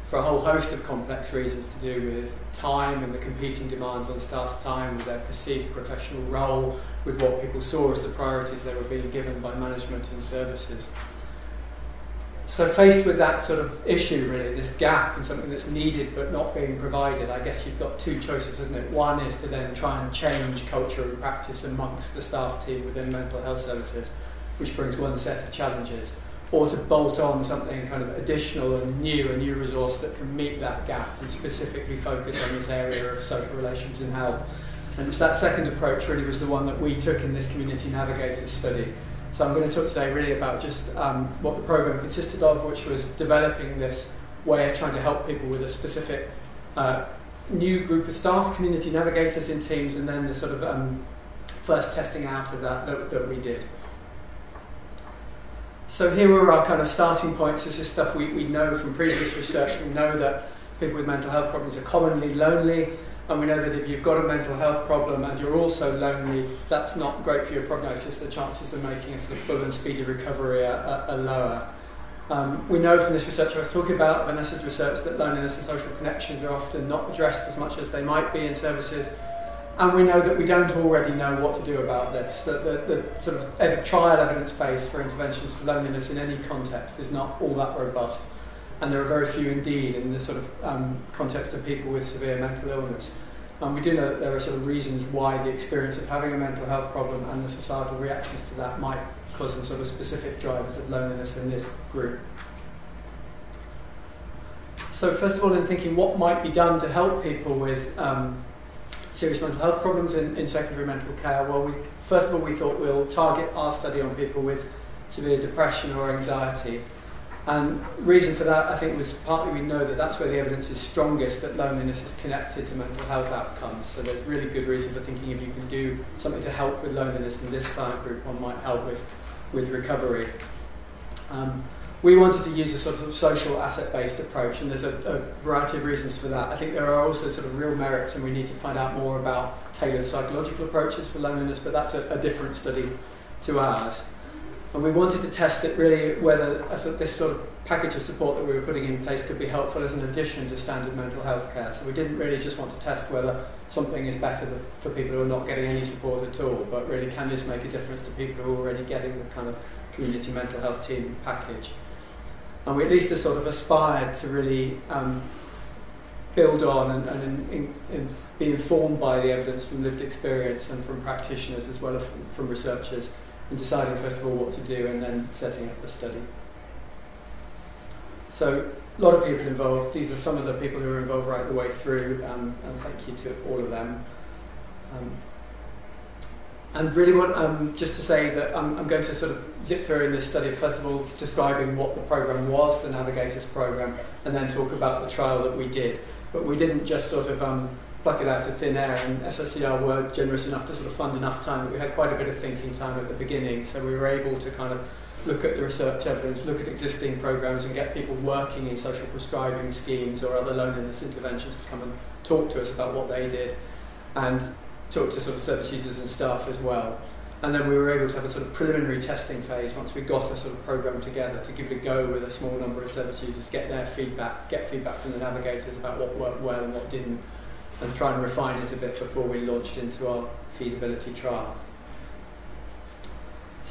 J: for a whole host of complex reasons to do with time and the competing demands on staff's time, with their perceived professional role, with what people saw as the priorities they were being given by management and services. So faced with that sort of issue, really, this gap in something that's needed but not being provided, I guess you've got two choices, isn't it? One is to then try and change culture and practice amongst the staff team within mental health services, which brings one set of challenges, or to bolt on something kind of additional and new, a new resource that can meet that gap and specifically focus on this area of social relations and health. And it's that second approach really was the one that we took in this Community Navigators study. So I'm going to talk today really about just what the program consisted of, which was developing this way of trying to help people with a specific new group of staff, community navigators in teams, and then the sort of first testing out of that we did. So here were our kind of starting points. This is stuff we know from previous research. We know that people with mental health problems are commonly lonely. And we know that if you've got a mental health problem and you're also lonely, that's not great for your prognosis. The chances of making a sort of full and speedy recovery are lower. We know from this research I was talking about, Vanessa's research, that loneliness and social connections are often not addressed as much as they might be in services. And we know that we don't already know what to do about this, that the sort of trial evidence base for interventions for loneliness in any context is not all that robust. And there are very few indeed in the sort of context of people with severe mental illness. We do know that there are sort of reasons why the experience of having a mental health problem and the societal reactions to that might cause some sort of specific drivers of loneliness in this group. So first of all, in thinking what might be done to help people with serious mental health problems in secondary mental care, well, first of all we thought we'll target our study on people with severe depression or anxiety. And the reason for that, I think, was partly we know that that's where the evidence is strongest, that loneliness is connected to mental health outcomes. So there's really good reason for thinking if you can do something to help with loneliness in this client group, one might help with recovery. We wanted to use a sort of social asset-based approach, and there's a variety of reasons for that. I think there are also sort of real merits, and we need to find out more about tailored psychological approaches for loneliness, but that's a different study to ours. And we wanted to test it really whether this sort of package of support that we were putting in place could be helpful as an addition to standard mental health care. So we didn't really just want to test whether something is better for people who are not getting any support at all, but really can this make a difference to people who are already getting the kind of community mental health team package. And we at least sort of aspired to really build on and be informed by the evidence from lived experience and from practitioners as well as from researchers, and deciding first of all what to do and then setting up the study. So a lot of people involved. These are some of the people who were involved right the way through, and thank you to all of them. And really want just to say that I'm going to sort of zip through in this study, first of all describing what the program was, the Navigators program, and then talk about the trial that we did. But we didn't just sort of pluck it out of thin air, and SSCR were generous enough to sort of fund enough time that we had quite a bit of thinking time at the beginning, so we were able to kind of look at the research evidence, look at existing programs and get people working in social prescribing schemes or other loneliness interventions to come and talk to us about what they did, and talk to sort of service users and staff as well. And then we were able to have a sort of preliminary testing phase once we got a sort of program together to give it a go with a small number of service users, get their feedback, get feedback from the navigators about what worked well and what didn't, and try and refine it a bit before we launched into our feasibility trial.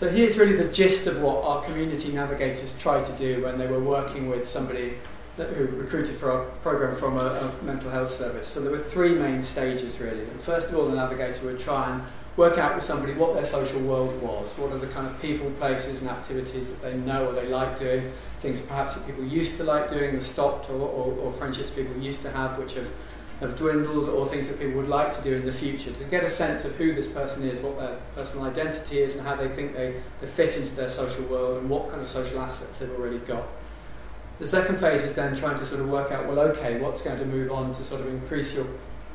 J: So here's really the gist of what our community navigators tried to do when they were working with somebody who recruited for our programme from a mental health service. So there were three main stages really. First of all, the navigator would try and work out with somebody what their social world was, what are the kind of people, places and activities that they know or they like doing, things perhaps that people used to like doing, have stopped, or friendships people used to have which have dwindled, or things that people would like to do in the future, to get a sense of who this person is, what their personal identity is and how they think they fit into their social world and what kind of social assets they've already got. The second phase is then trying to sort of work out, well, okay, what's going to move on to sort of increase your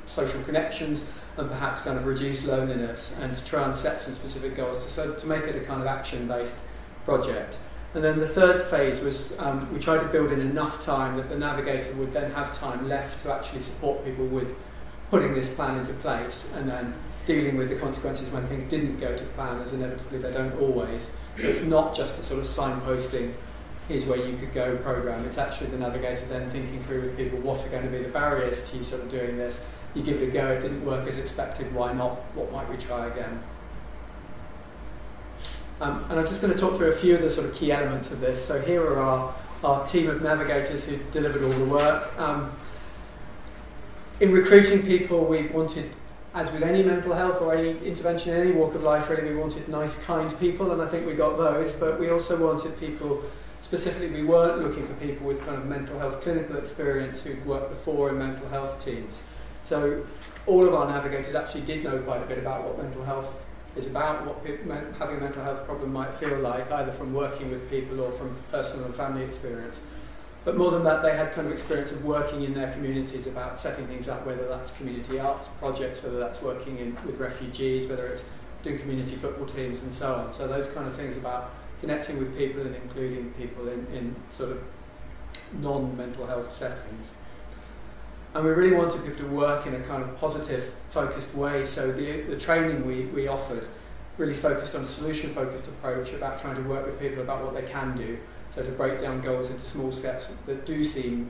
J: social connections and perhaps kind of reduce loneliness, and to try and set some specific goals to make it a kind of action-based project. And then the third phase was we tried to build in enough time that the navigator would then have time left to actually support people with putting this plan into place and then dealing with the consequences when things didn't go to plan, as inevitably they don't always. So it's not just a sort of signposting, here's where you could go program. It's actually the navigator then thinking through with people what are going to be the barriers to you sort of doing this. You give it a go, it didn't work as expected, why not? What might we try again? And I'm just going to talk through a few of the sort of key elements of this. So here are our team of navigators who delivered all the work. In recruiting people, we wanted, as with any mental health or any intervention in any walk of life, really, we wanted nice, kind people, and I think we got those, but we also wanted people, specifically we weren't looking for people with kind of mental health clinical experience who'd worked before in mental health teams. So all of our navigators actually did know quite a bit about what mental health is about, what having a mental health problem might feel like, either from working with people or from personal and family experience. But more than that, they had kind of experience of working in their communities, about setting things up, whether that's community arts projects, whether that's working with refugees, whether it's doing community football teams and so on. So those kind of things about connecting with people and including people in sort of non-mental health settings. And we really wanted people to work in a kind of positive, focused way. So the training we offered really focused on a solution-focused approach about trying to work with people about what they can do. So to break down goals into small steps that do seem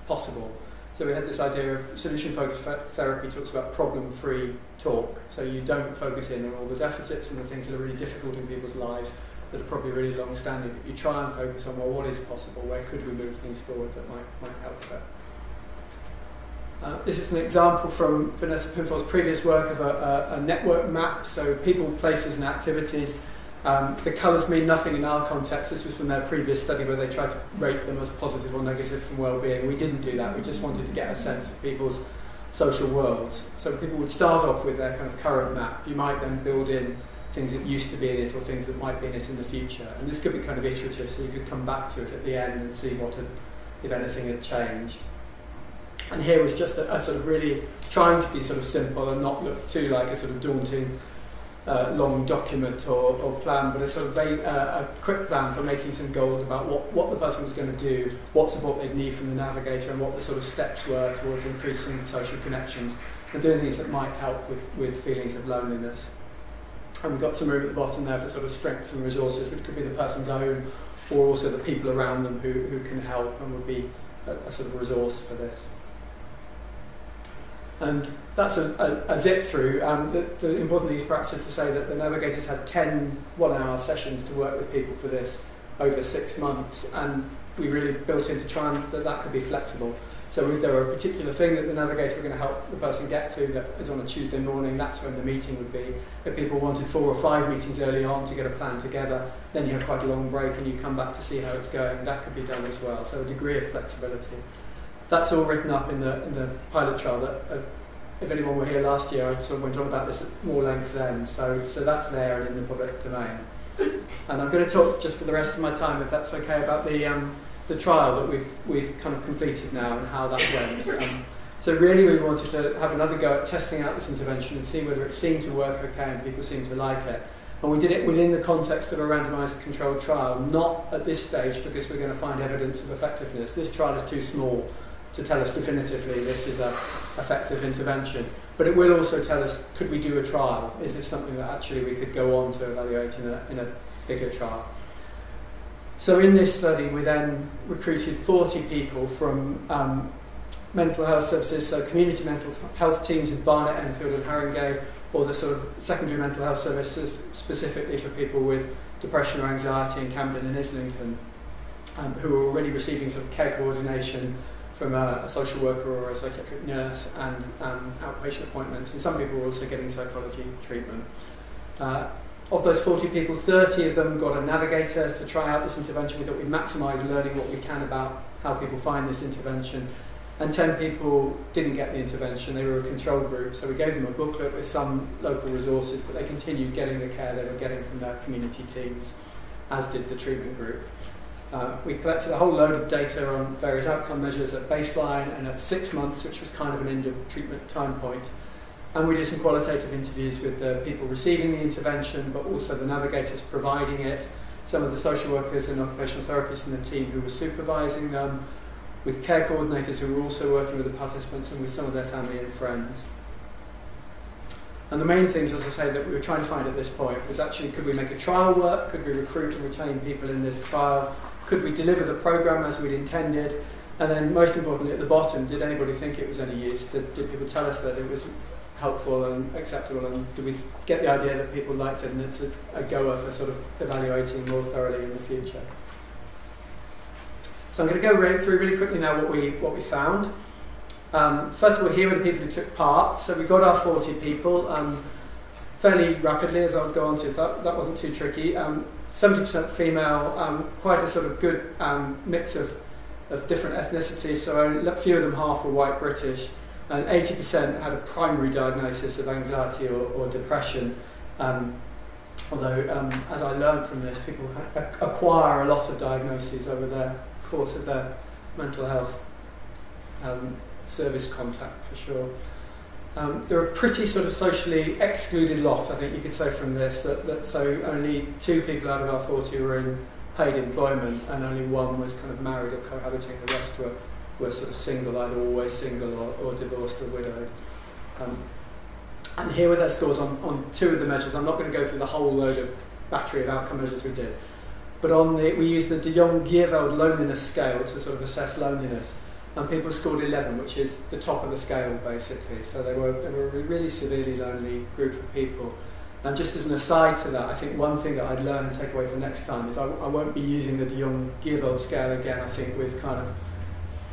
J: possible. So we had this idea of solution-focused therapy talks about problem-free talk. So you don't focus in on all the deficits and the things that are really difficult in people's lives that are probably really long-standing, but you try and focus on, well, what is possible? Where could we move things forward that might help a bit? This is an example from Vanessa Pinfold's previous work of a network map, so people, places and activities. The colours mean nothing in our context. This was from their previous study where they tried to rate them as positive or negative from well-being. We didn't do that, we just wanted to get a sense of people's social worlds. So people would start off with their kind of current map. You might then build in things that used to be in it or things that might be in it in the future. And this could be kind of iterative, so you could come back to it at the end and see what had, if anything had changed. And here was just a sort of really trying to be sort of simple and not look too like a sort of daunting long document or plan, but a sort of a quick plan for making some goals about what the person was going to do, what support they'd need from the navigator, and what the sort of steps were towards increasing social connections and doing things that might help with feelings of loneliness. And we've got some room at the bottom there for sort of strengths and resources, which could be the person's own or also the people around them who can help and would be a sort of resource for this. And that's a zip through. The important thing is perhaps to say that the navigators had 10 one-hour sessions to work with people for this over 6 months, and we really built in to try and that could be flexible. So if there were a particular thing that the navigator were going to help the person get to that is on a Tuesday morning, that's when the meeting would be. If people wanted 4 or 5 meetings early on to get a plan together, then you have quite a long break and you come back to see how it's going. That could be done as well. So a degree of flexibility. That's all written up in the pilot trial. If anyone were here last year, I sort of went on about this at more length then. So that's there and in the public domain. And I'm going to talk just for the rest of my time, if that's okay, about the trial that we've kind of completed now and how that went. So really we wanted to have another go at testing out this intervention and see whether it seemed to work okay and people seemed to like it. And we did it within the context of a randomised controlled trial, not at this stage because we're going to find evidence of effectiveness. This trial is too small to tell us definitively this is an effective intervention. But it will also tell us, could we do a trial? Is this something that actually we could go on to evaluate in a bigger trial? So in this study, we then recruited 40 people from mental health services, so community mental health teams in Barnet, Enfield and Haringey, or the sort of secondary mental health services specifically for people with depression or anxiety in Camden and Islington, who were already receiving sort of care coordination from a social worker or a psychiatric nurse and outpatient appointments, and some people were also getting psychology treatment. Of those 40 people, 30 of them got a navigator to try out this intervention. We thought we'd maximise learning what we can about how people find this intervention. And 10 people didn't get the intervention. They were a control group, so we gave them a booklet with some local resources, but they continued getting the care they were getting from their community teams, as did the treatment group. We collected a whole load of data on various outcome measures at baseline and at 6 months, which was kind of an end of treatment time point. And we did some qualitative interviews with the people receiving the intervention, but also the navigators providing it, some of the social workers and occupational therapists in the team who were supervising them, with care coordinators who were also working with the participants, and with some of their family and friends. And the main things, as I say, that we were trying to find at this point was actually, could we make a trial work? Could we recruit and retain people in this trial? Could we deliver the programme as we'd intended? And then, most importantly, at the bottom, did anybody think it was any use? Did people tell us that it was helpful and acceptable? And did we get the idea that people liked it and it's a goer for sort of evaluating more thoroughly in the future? So I'm going to go through really quickly now what we found. First of all, here are the people who took part. So we got our 40 people fairly rapidly, as I'll go on to. That wasn't too tricky. 70% female, quite a sort of good mix of different ethnicities. So a few of them, half were white British, and 80% had a primary diagnosis of anxiety or depression. Although, as I learned from this, people acquire a lot of diagnoses over the course of their mental health service contact, for sure. They're a pretty sort of socially excluded lot, I think you could say from this, that so only 2 people out of our 40 were in paid employment, and only 1 was kind of married or cohabiting. The rest were sort of single, either always single or divorced or widowed. And here were their scores on 2 of the measures. I'm not going to go through the whole load of battery of outcome measures we did, but we used the De Jong-Gierveld loneliness scale to sort of assess loneliness. And people scored 11, which is the top of the scale, basically. So they were a really severely lonely group of people. And just as an aside to that, I think one thing that I'd learn and take away for next time is I won't be using the De Jong-Gierveld scale again, I think, with kind of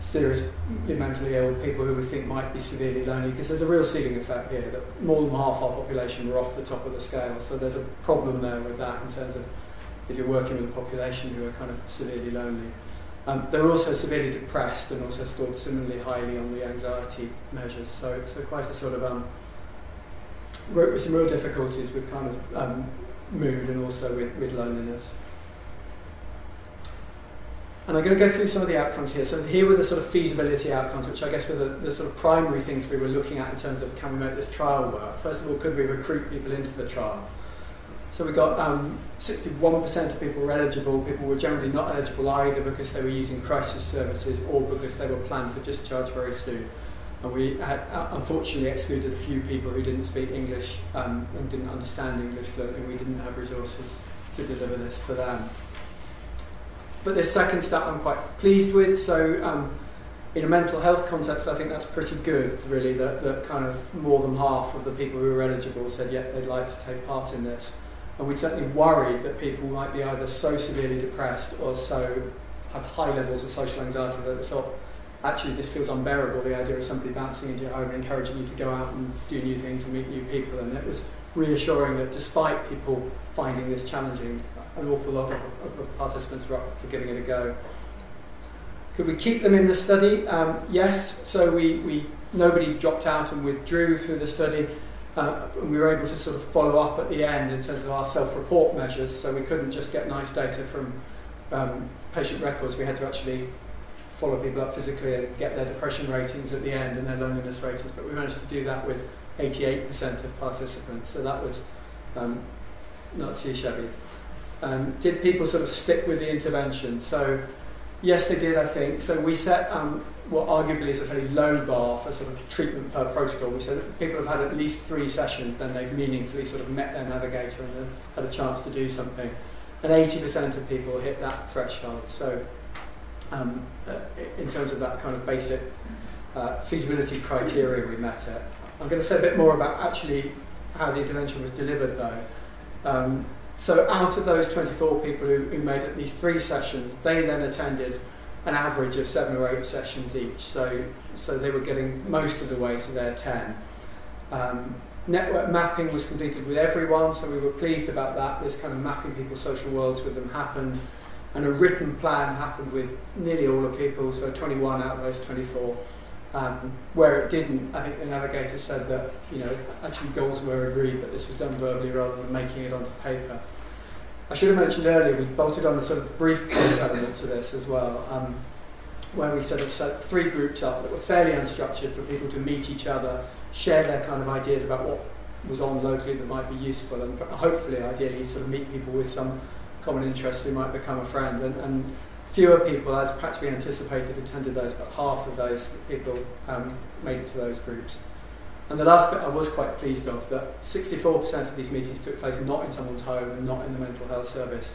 J: seriously mentally ill people who we think might be severely lonely, because there's a real ceiling effect here, that more than half our population were off the top of the scale. So there's a problem there with that in terms of if you're working with a population who are kind of severely lonely. They were also severely depressed and also scored similarly highly on the anxiety measures. So it's quite a sort of some real difficulties with kind of mood and also with loneliness. And I'm going to go through some of the outcomes here. So here were the sort of feasibility outcomes, which I guess were the sort of primary things we were looking at in terms of, can we make this trial work? First of all, could we recruit people into the trial? So we got 61% of people were eligible. People were generally not eligible either because they were using crisis services or because they were planned for discharge very soon. And we had, unfortunately, excluded a few people who didn't speak English and didn't understand English fluently. We didn't have resources to deliver this for them. But this second stat I'm quite pleased with. So in a mental health context, I think that's pretty good, really, that kind of more than half of the people who were eligible said, yeah, they'd like to take part in this. And we'd certainly worried that people might be either so severely depressed or so have high levels of social anxiety that they felt, actually, this feels unbearable, the idea of somebody bouncing into your home and encouraging you to go out and do new things and meet new people. And it was reassuring that despite people finding this challenging, an awful lot of the participants were up for giving it a go. Could we keep them in the study? Yes. So nobody dropped out and withdrew through the study. And we were able to sort of follow up at the end in terms of our self-report measures, so we couldn't just get nice data from patient records. We had to actually follow people up physically and get their depression ratings at the end and their loneliness ratings, but we managed to do that with 88% of participants, so that was not too shabby. Did people sort of stick with the intervention? So yes, they did, I think. So we set what arguably is a fairly low bar for sort of treatment per protocol. We said that if people have had at least 3 sessions, then they've meaningfully sort of met their navigator and had a chance to do something. And 80% of people hit that threshold. So in terms of that kind of basic feasibility criteria, we met it. I'm going to say a bit more about actually how the intervention was delivered, though. So out of those 24 people who made at least 3 sessions, they then attended an average of 7 or 8 sessions each. So they were getting most of the way to their 10. Network mapping was completed with everyone, so we were pleased about that. This kind of mapping people's social worlds with them happened. And a written plan happened with nearly all the people, so 21 out of those 24. Where it didn't, I think the navigator said that, you know, actually goals were agreed, but this was done verbally rather than making it onto paper. I should have mentioned earlier, we bolted on a sort of brief element to this as well, where we sort of set 3 groups up that were fairly unstructured for people to meet each other, share their kind of ideas about what was on locally that might be useful, and hopefully, ideally, sort of meet people with some common interests who might become a friend. And fewer people, as perhaps we anticipated, attended those, but half of those people made it to those groups. And the last bit I was quite pleased of, that 64% of these meetings took place not in someone's home and not in the mental health service,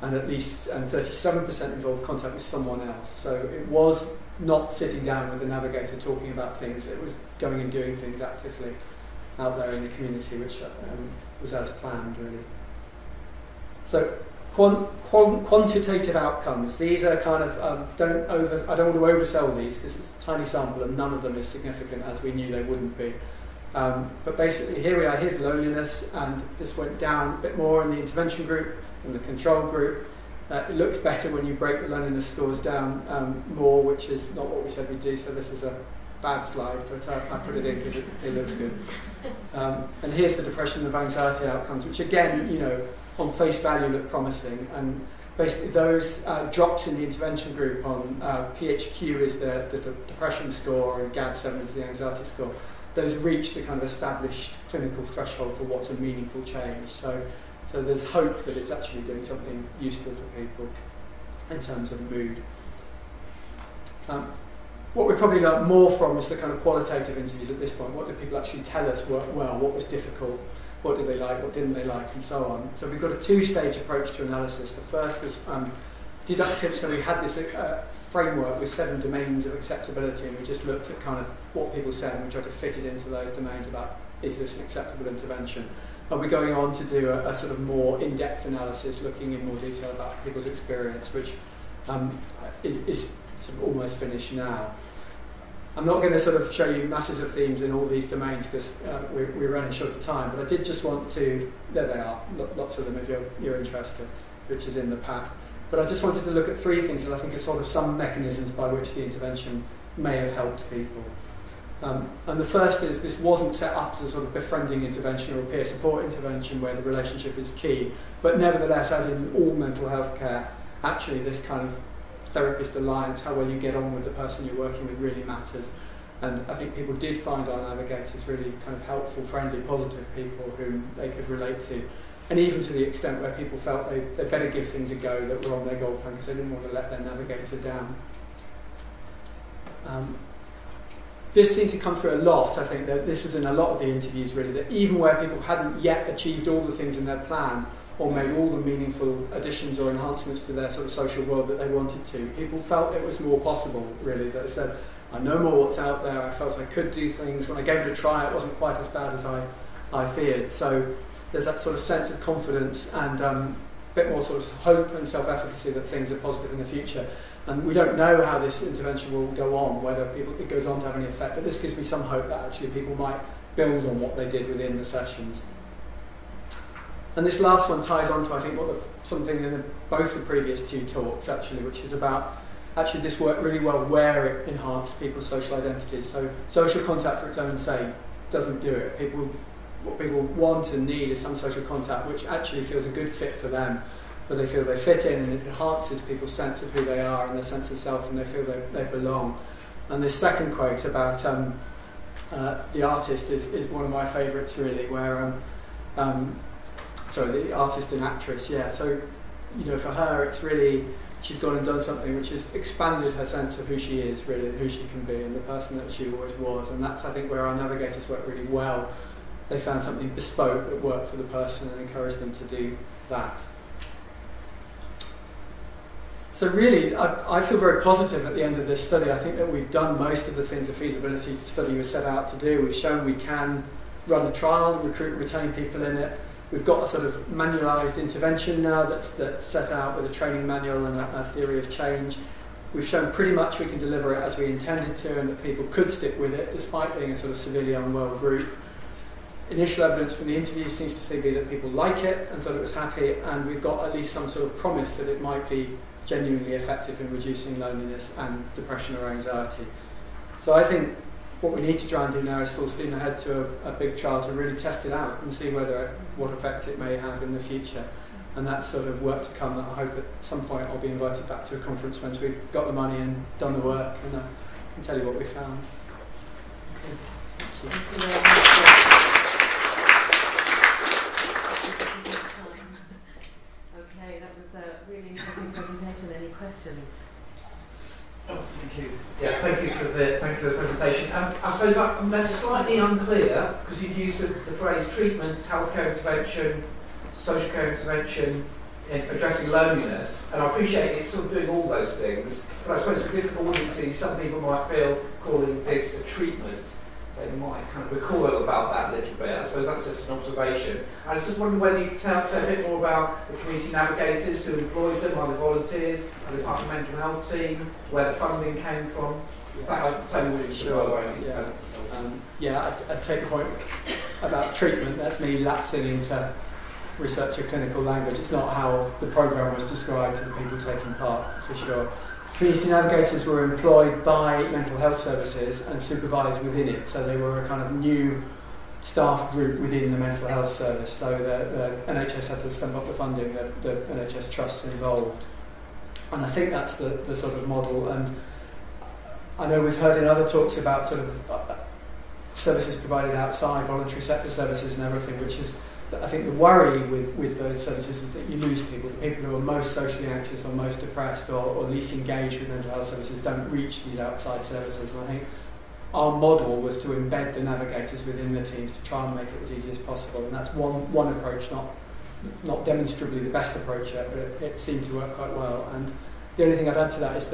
J: and 37% involved contact with someone else. So it was not sitting down with the navigator talking about things, it was going and doing things actively out there in the community, which was as planned, really. So quantitative outcomes, these are kind of, I don't want to oversell these because it's a tiny sample and none of them is significant, as we knew they wouldn't be. But basically here we are, here's loneliness, and this went down a bit more in the intervention group than the control group. It looks better when you break the loneliness scores down more, which is not what we said we'd do, so this is a bad slide, but I put it in because it looks good. And here's the depression and anxiety outcomes, which again, you know, on face value look promising, and basically those drops in the intervention group on PHQ is the depression score and GAD-7 is the anxiety score. Those reach the kind of established clinical threshold for what's a meaningful change. So there's hope that it's actually doing something useful for people in terms of mood. What we probably learned more from is the kind of qualitative interviews at this point. What did people actually tell us worked well? What was difficult? What did they like? What didn't they like? And so on. So we've got a 2-stage approach to analysis. The first was deductive. So we had this framework with 7 domains of acceptability, and we just looked at kind of what people said, and we tried to fit it into those domains about, is this an acceptable intervention? And we're going on to do a sort of more in-depth analysis, looking in more detail about people's experience, which is sort of almost finished now. I'm not going to sort of show you masses of themes in all these domains because we're running short of time, but I did just want to, there they are, lots of them if you're interested, which is in the pack. But I just wanted to look at 3 things that I think are sort of some mechanisms by which the intervention may have helped people. And the first is this wasn't set up as a sort of befriending intervention or a peer support intervention where the relationship is key, but nevertheless, as in all mental health care, actually this kind of therapist alliance, how well you get on with the person you're working with really matters. And I think people did find our navigators really kind of helpful, friendly, positive people whom they could relate to. And even to the extent where people felt they better give things a go that were on their goal plan because they didn't want to let their navigator down. This seemed to come through a lot. I think that this was in a lot of the interviews really, that even where people hadn't yet achieved all the things in their plan or made all the meaningful additions or enhancements to their sort of social world that they wanted to, people felt it was more possible really, that they said, I know more what's out there, I felt I could do things, when I gave it a try it wasn't quite as bad as I feared. So there's that sort of sense of confidence and a bit more sort of hope and self-efficacy that things are positive in the future. And we don't know how this intervention will go on, whether it goes on to have any effect, but this gives me some hope that actually people might build on what they did within the sessions. And this last one ties on to, I think, something in both the previous 2 talks, actually, which is about, actually this worked really well where it enhanced people's social identities. So social contact for its own sake doesn't do it. What people want and need is some social contact which actually feels a good fit for them, where they feel they fit in, and it enhances people's sense of who they are and their sense of self, and they feel they belong. And this second quote about the artist is one of my favourites, really, where sorry, the artist and actress, yeah. So, you know, for her, it's really, she's gone and done something which has expanded her sense of who she is, really, and who she can be, and the person that she always was. And that's, I think, where our navigators work really well. They found something bespoke that worked for the person and encouraged them to do that. So really, I feel very positive at the end of this study. I think that we've done most of the things a feasibility study was set out to do. We've shown we can run a trial, recruit and retain people in it. We've got a sort of manualised intervention now that's set out with a training manual and a theory of change. We've shown pretty much we can deliver it as we intended to, and that people could stick with it despite being a sort of severely unwell group. Initial evidence from the interview seems to be that people like it and thought it was happy, and we've got at least some sort of promise that it might be genuinely effective in reducing loneliness and depression or anxiety. So I think what we need to try and do now is full steam ahead to a big trial to really test it out and see what effects it may have in the future. And that's sort of work to come that I hope at some point I'll be invited back to a conference once we've got the money and done the work, and I can tell you what we found. Okay. Thank you.
A: Okay, that was a really interesting presentation. Any questions?
K: Oh, thank you. Yeah, thank you for the presentation. I suppose I'm then slightly unclear because you've used the phrase treatment, healthcare intervention, social care intervention, in addressing loneliness, and I appreciate it's sort of doing all those things. But I suppose for different audiences, some people might feel calling this a treatment. They might kind of recoil about that a little bit. I suppose that's just an observation. I was just wondering whether you could say a bit more about the community navigators who employed them, are they volunteers, are they part of the mental health team, where the funding came from. I'll tell you really sure.
J: I take a point about treatment. That's me lapsing into researcher clinical language. It's not how the programme was described to the people taking part, for sure. Community navigators were employed by mental health services and supervised within it, so they were a kind of new staff group within the mental health service. So the NHS had to stump up the funding, the NHS trusts involved. And I think that's the sort of model. And I know we've heard in other talks about sort of services provided outside, voluntary sector services and everything, which is, I think the worry with those services is that you lose people. The people who are most socially anxious or most depressed or least engaged with mental health services don't reach these outside services. And I think our model was to embed the navigators within the teams to try and make it as easy as possible. And that's one approach, not demonstrably the best approach yet, but it seemed to work quite well. And the only thing I'd add to that is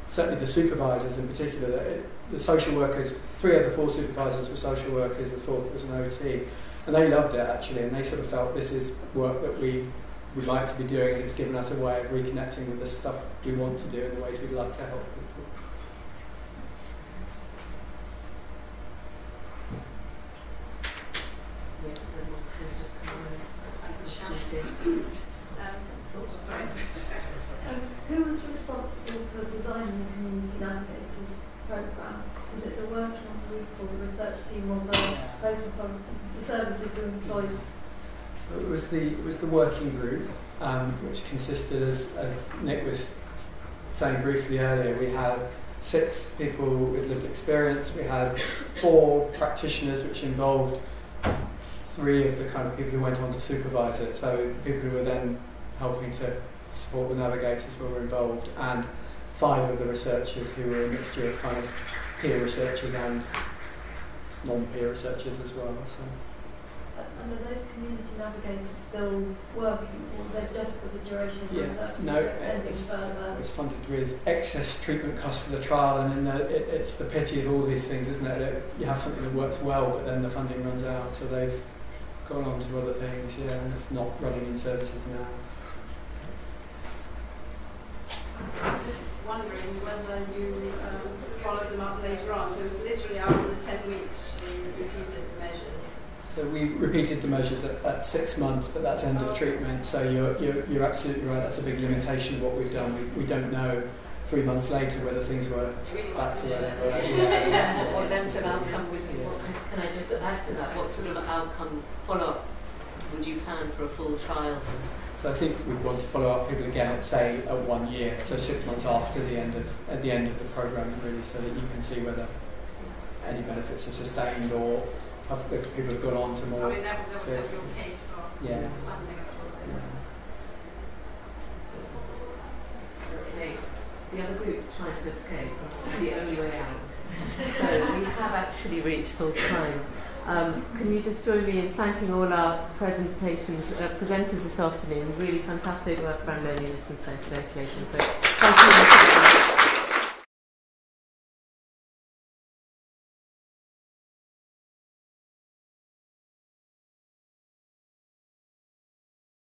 J: certainly the supervisors in particular, the social workers, 3 of the 4 supervisors were social workers, the 4th was an OT. And they loved it actually, and they sort of felt this is work that we would like to be doing, and it's given us a way of reconnecting with the stuff we want to do and the ways we'd like to help people.
E: Who was responsible for designing the Community Navigators programme? Was it the working group or the research team or the local authority, the services who employed?
J: So it was the working group, which consisted, as Nick was saying briefly earlier, we had 6 people with lived experience. We had 4 practitioners, which involved 3 of the kind of people who went on to supervise it. So the people who were then helping to support the navigators were involved, and 5 of the researchers who were a mixture of kind of peer researchers and non-peer researchers as well. So.
E: And are those community navigators still working, or they're just for the duration of the research?
J: No, it's funded with excess treatment costs for the trial, and it's the pity of all these things, isn't it? That you have something that works well, but then the funding runs out, so they've gone on to other things, and it's not running in services now.
C: I was just wondering whether you followed them up later on. So it's literally after the 10 weeks you repeated the measures.
J: So we repeated the measures at 6 months, but that's end of treatment. So you're absolutely right. That's a big limitation of what we've done. We don't know 3 months later whether things were back to where they were.
A: What length of outcome would you? Can I just add to that? What sort of outcome follow-up would you plan for a full trial?
J: So I think we'd want to follow up people again at, say, at 1 year, so 6 months after the end of the programme, really, so that you can see whether any benefits are sustained or if people have gone on to more.
C: I mean, that was your case for.
J: Yeah.
A: Okay. The other group's trying to escape. It's the only way out. So we have actually reached full time. Can you just join me in thanking all our presenters this afternoon? Really fantastic work around loneliness and social isolation. So thank you.